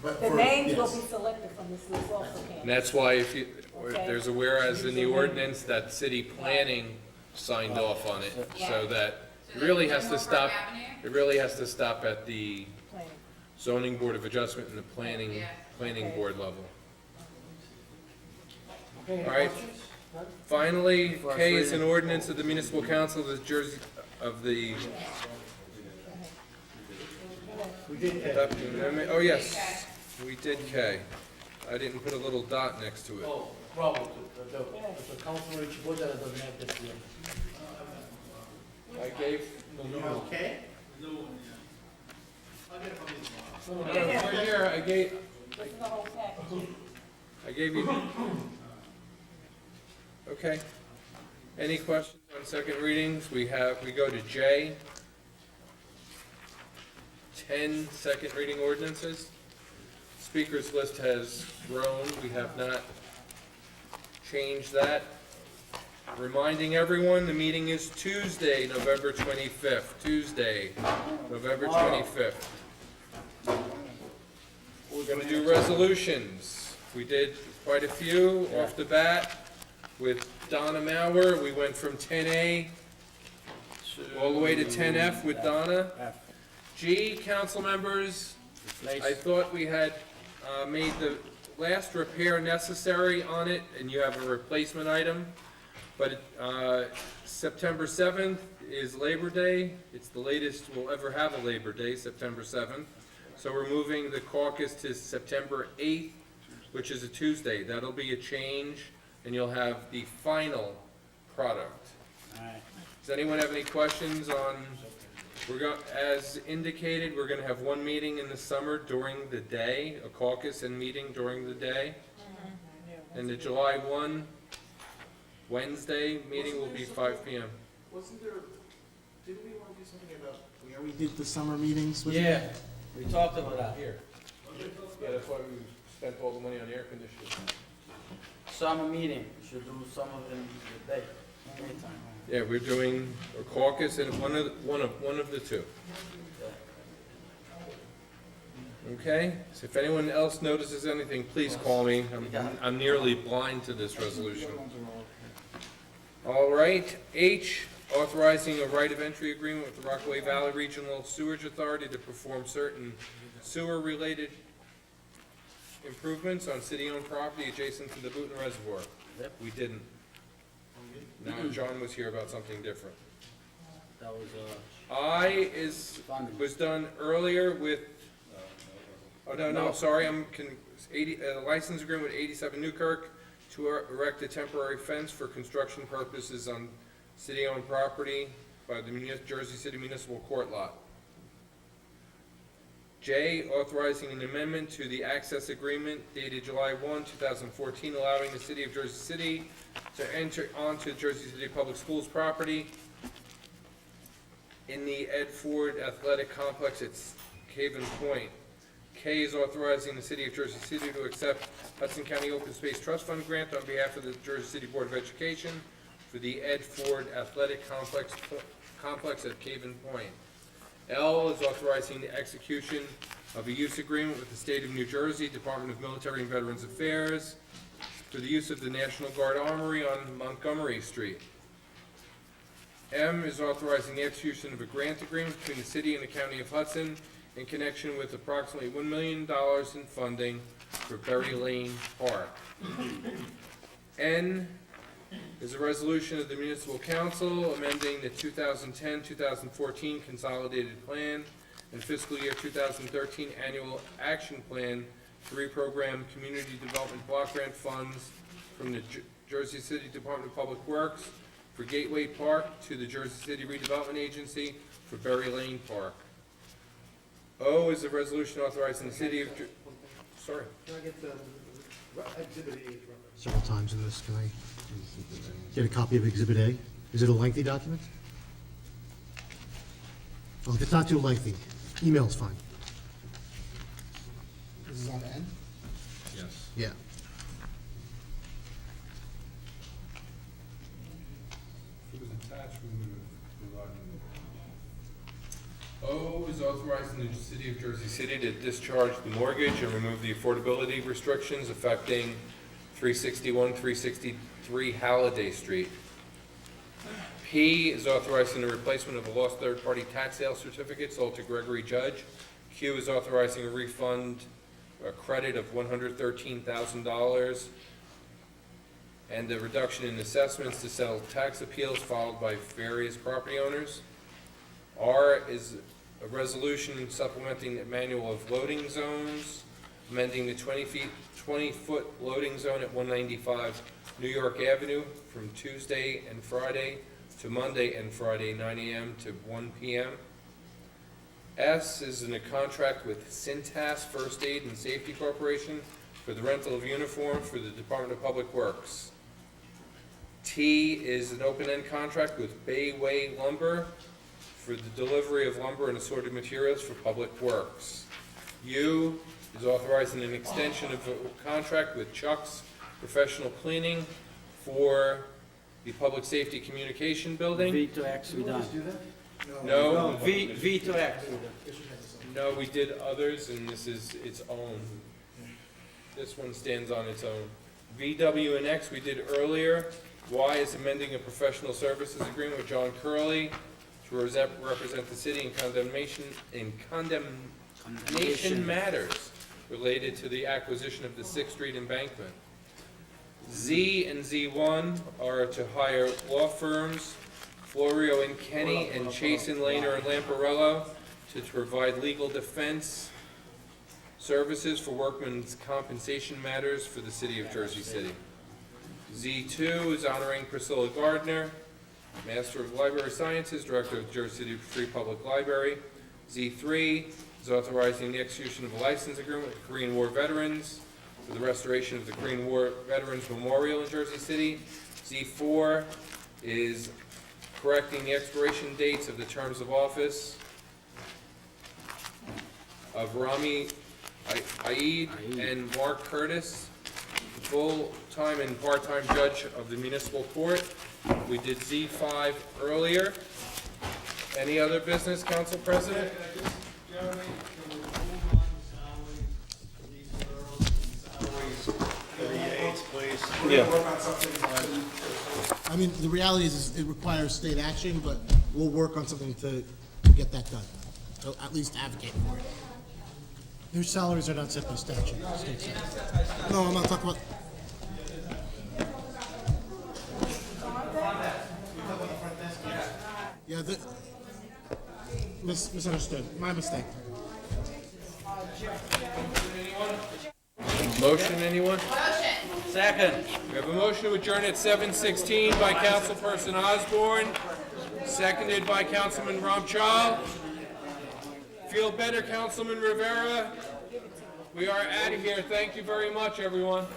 But the names will yes. be selected from this list also, And Ken. that's why if you, Okay. there's a whereas in the ordinance that city planning signed off on it, so that it really has to stop, it really has to stop at the Planning. zoning board of adjustment and the planning board level. All right. Finally, K is an ordinance of the municipal council of the Jersey, of the. Adopting amendment. Oh, yes, we did K. I didn't put a little dot next to it. Oh, problem, the council rich budget doesn't have this here. I gave. Okay? Right here, I gave, This is the whole package. I gave you. Okay. Any questions on second readings? We go to J. 10 second reading ordinances. Speakers list has grown. We have not changed that. Reminding everyone, the meeting is Tuesday, November 25th. Tuesday, November 25th. We're going to do resolutions. We did quite a few off the bat. With Donna Mauer, we went from 10A all the way to 10F with Donna. G, council members, I thought we had made the last repair necessary on it, and you have a replacement item. But September 7th is Labor Day. It's the latest we'll ever have a Labor Day, September 7th. So we're moving the caucus to September 8th, which is a Tuesday. That'll be a change, and you'll have the final product. Does anyone have any questions on, as indicated, we're gonna have one meeting in the summer during the day, a caucus and meeting during the day. And the July 1 Wednesday meeting will be 5 p.m. Wasn't there, didn't we want to do something about where we did the summer meetings? Yeah, we talked about that here. Yeah, that's why we spent all the money on air conditioning. Summer meeting, should do some of them the day, anytime. Yeah, we're doing a caucus and one of the two. Okay, so if anyone else notices anything, please call me. I'm nearly blind to this resolution. All right, H, authorizing a right of entry agreement with the Rockaway Valley Regional Sewage Authority to perform certain sewer-related improvements on city-owned property adjacent to the Booton Reservoir. We didn't. Now, John was here about something different. That was, Was done earlier with, sorry, license agreement with 87 Newkirk to erect a temporary fence for construction purposes on city-owned property by the Jersey City Municipal Court lot. J, authorizing an amendment to the access agreement dated July 1, 2014, allowing the city of Jersey City to enter onto Jersey City Public Schools property in the Ed Ford Athletic Complex at Haven Point. K is authorizing the city of Jersey City to accept Hudson County Open Space Trust Fund grant on behalf of the Jersey City Board of Education for the Ed Ford Athletic Complex at Haven Point. L is authorizing the execution of a use agreement with the State of New Jersey Department of Military and Veterans Affairs for the use of the National Guard Armory on Montgomery Street. M is authorizing the execution of a grant agreement between the city and the county of Hudson in connection with approximately $1 million in funding for Berry Lane Park. N is a resolution of the Municipal Council amending the 2010-2014 Consolidated Plan and fiscal year 2013 Annual Action Plan to reprogram community development block grant funds from the Jersey City Department of Public Works for Gateway Park to the Jersey City Redevelopment Agency for Berry Lane Park. O is a resolution authorizing the city of, sorry. Can I get the Exhibit A? Several times in this, can I get a copy of Exhibit A? Is it a lengthy document? Well, if it's not too lengthy, email's fine. This is on N? Yes. Yeah. If it was attached, we would have provided it. O is authorizing the city of Jersey City to discharge the mortgage and remove the affordability restrictions affecting 361, 363 Halliday Street. P is authorizing the replacement of a lost third-party tax sale certificate sold to Gregory Judge. Q is authorizing a refund, a credit of $113,000 and a reduction in assessments to settle tax appeals filed by various property owners. R is a resolution supplementing the manual of loading zones, amending the 20-foot loading zone at 195 New York Avenue from Tuesday and Friday to Monday and Friday, 9 a.m. to 1 p.m. S is in a contract with Cintas First Aid and Safety Corporation for the rental of uniforms for the Department of Public Works. T is an open-end contract with Bayway Lumber for the delivery of lumber and assorted materials for Public Works. U is authorizing an extension of a contract with Chuck's Professional Cleaning for the Public Safety Communication Building. V to X, we done. No, V to X. no, we did others, and this is its own. This one stands on its own. V, W, and X we did earlier. Y is amending a professional services agreement with John Curley to represent the city in condemnation matters related to the acquisition of the 6th Street embankment. Z and Z1 are to hire law firms, Florio and Kenny and Chasen, Laner and Lamparello, to provide legal defense services for workmen's compensation matters for the city of Jersey City. Z2 is honoring Priscilla Gardner, Master of Library Sciences, Director of Jersey City Free Public Library. Z3 is authorizing the execution of a license agreement with Korean War veterans for the restoration of the Korean War Veterans Memorial in Jersey City. Z4 is correcting the expiration dates of the terms of office of Rami Aid and Mark Curtis, full-time and part-time judge of the municipal court. We did Z5 earlier. Any other business, Council President? Jeremy, can we move on these salaries for the aides, please? We're Yeah. gonna work on something. I mean, the reality is it requires state action, but we'll work on something to get that done. So at least advocate for it. Their salaries are not set by statute, state statute. No, I'm not talking about. Yeah, misunderstood. My mistake. Motion, anyone? Motion. Second. We have a motion to adjourn at 7:16 by Councilperson Osborne, seconded by Councilman Ramchal. Feel better, Councilman Rivera? We are out of here. Thank you very much, everyone.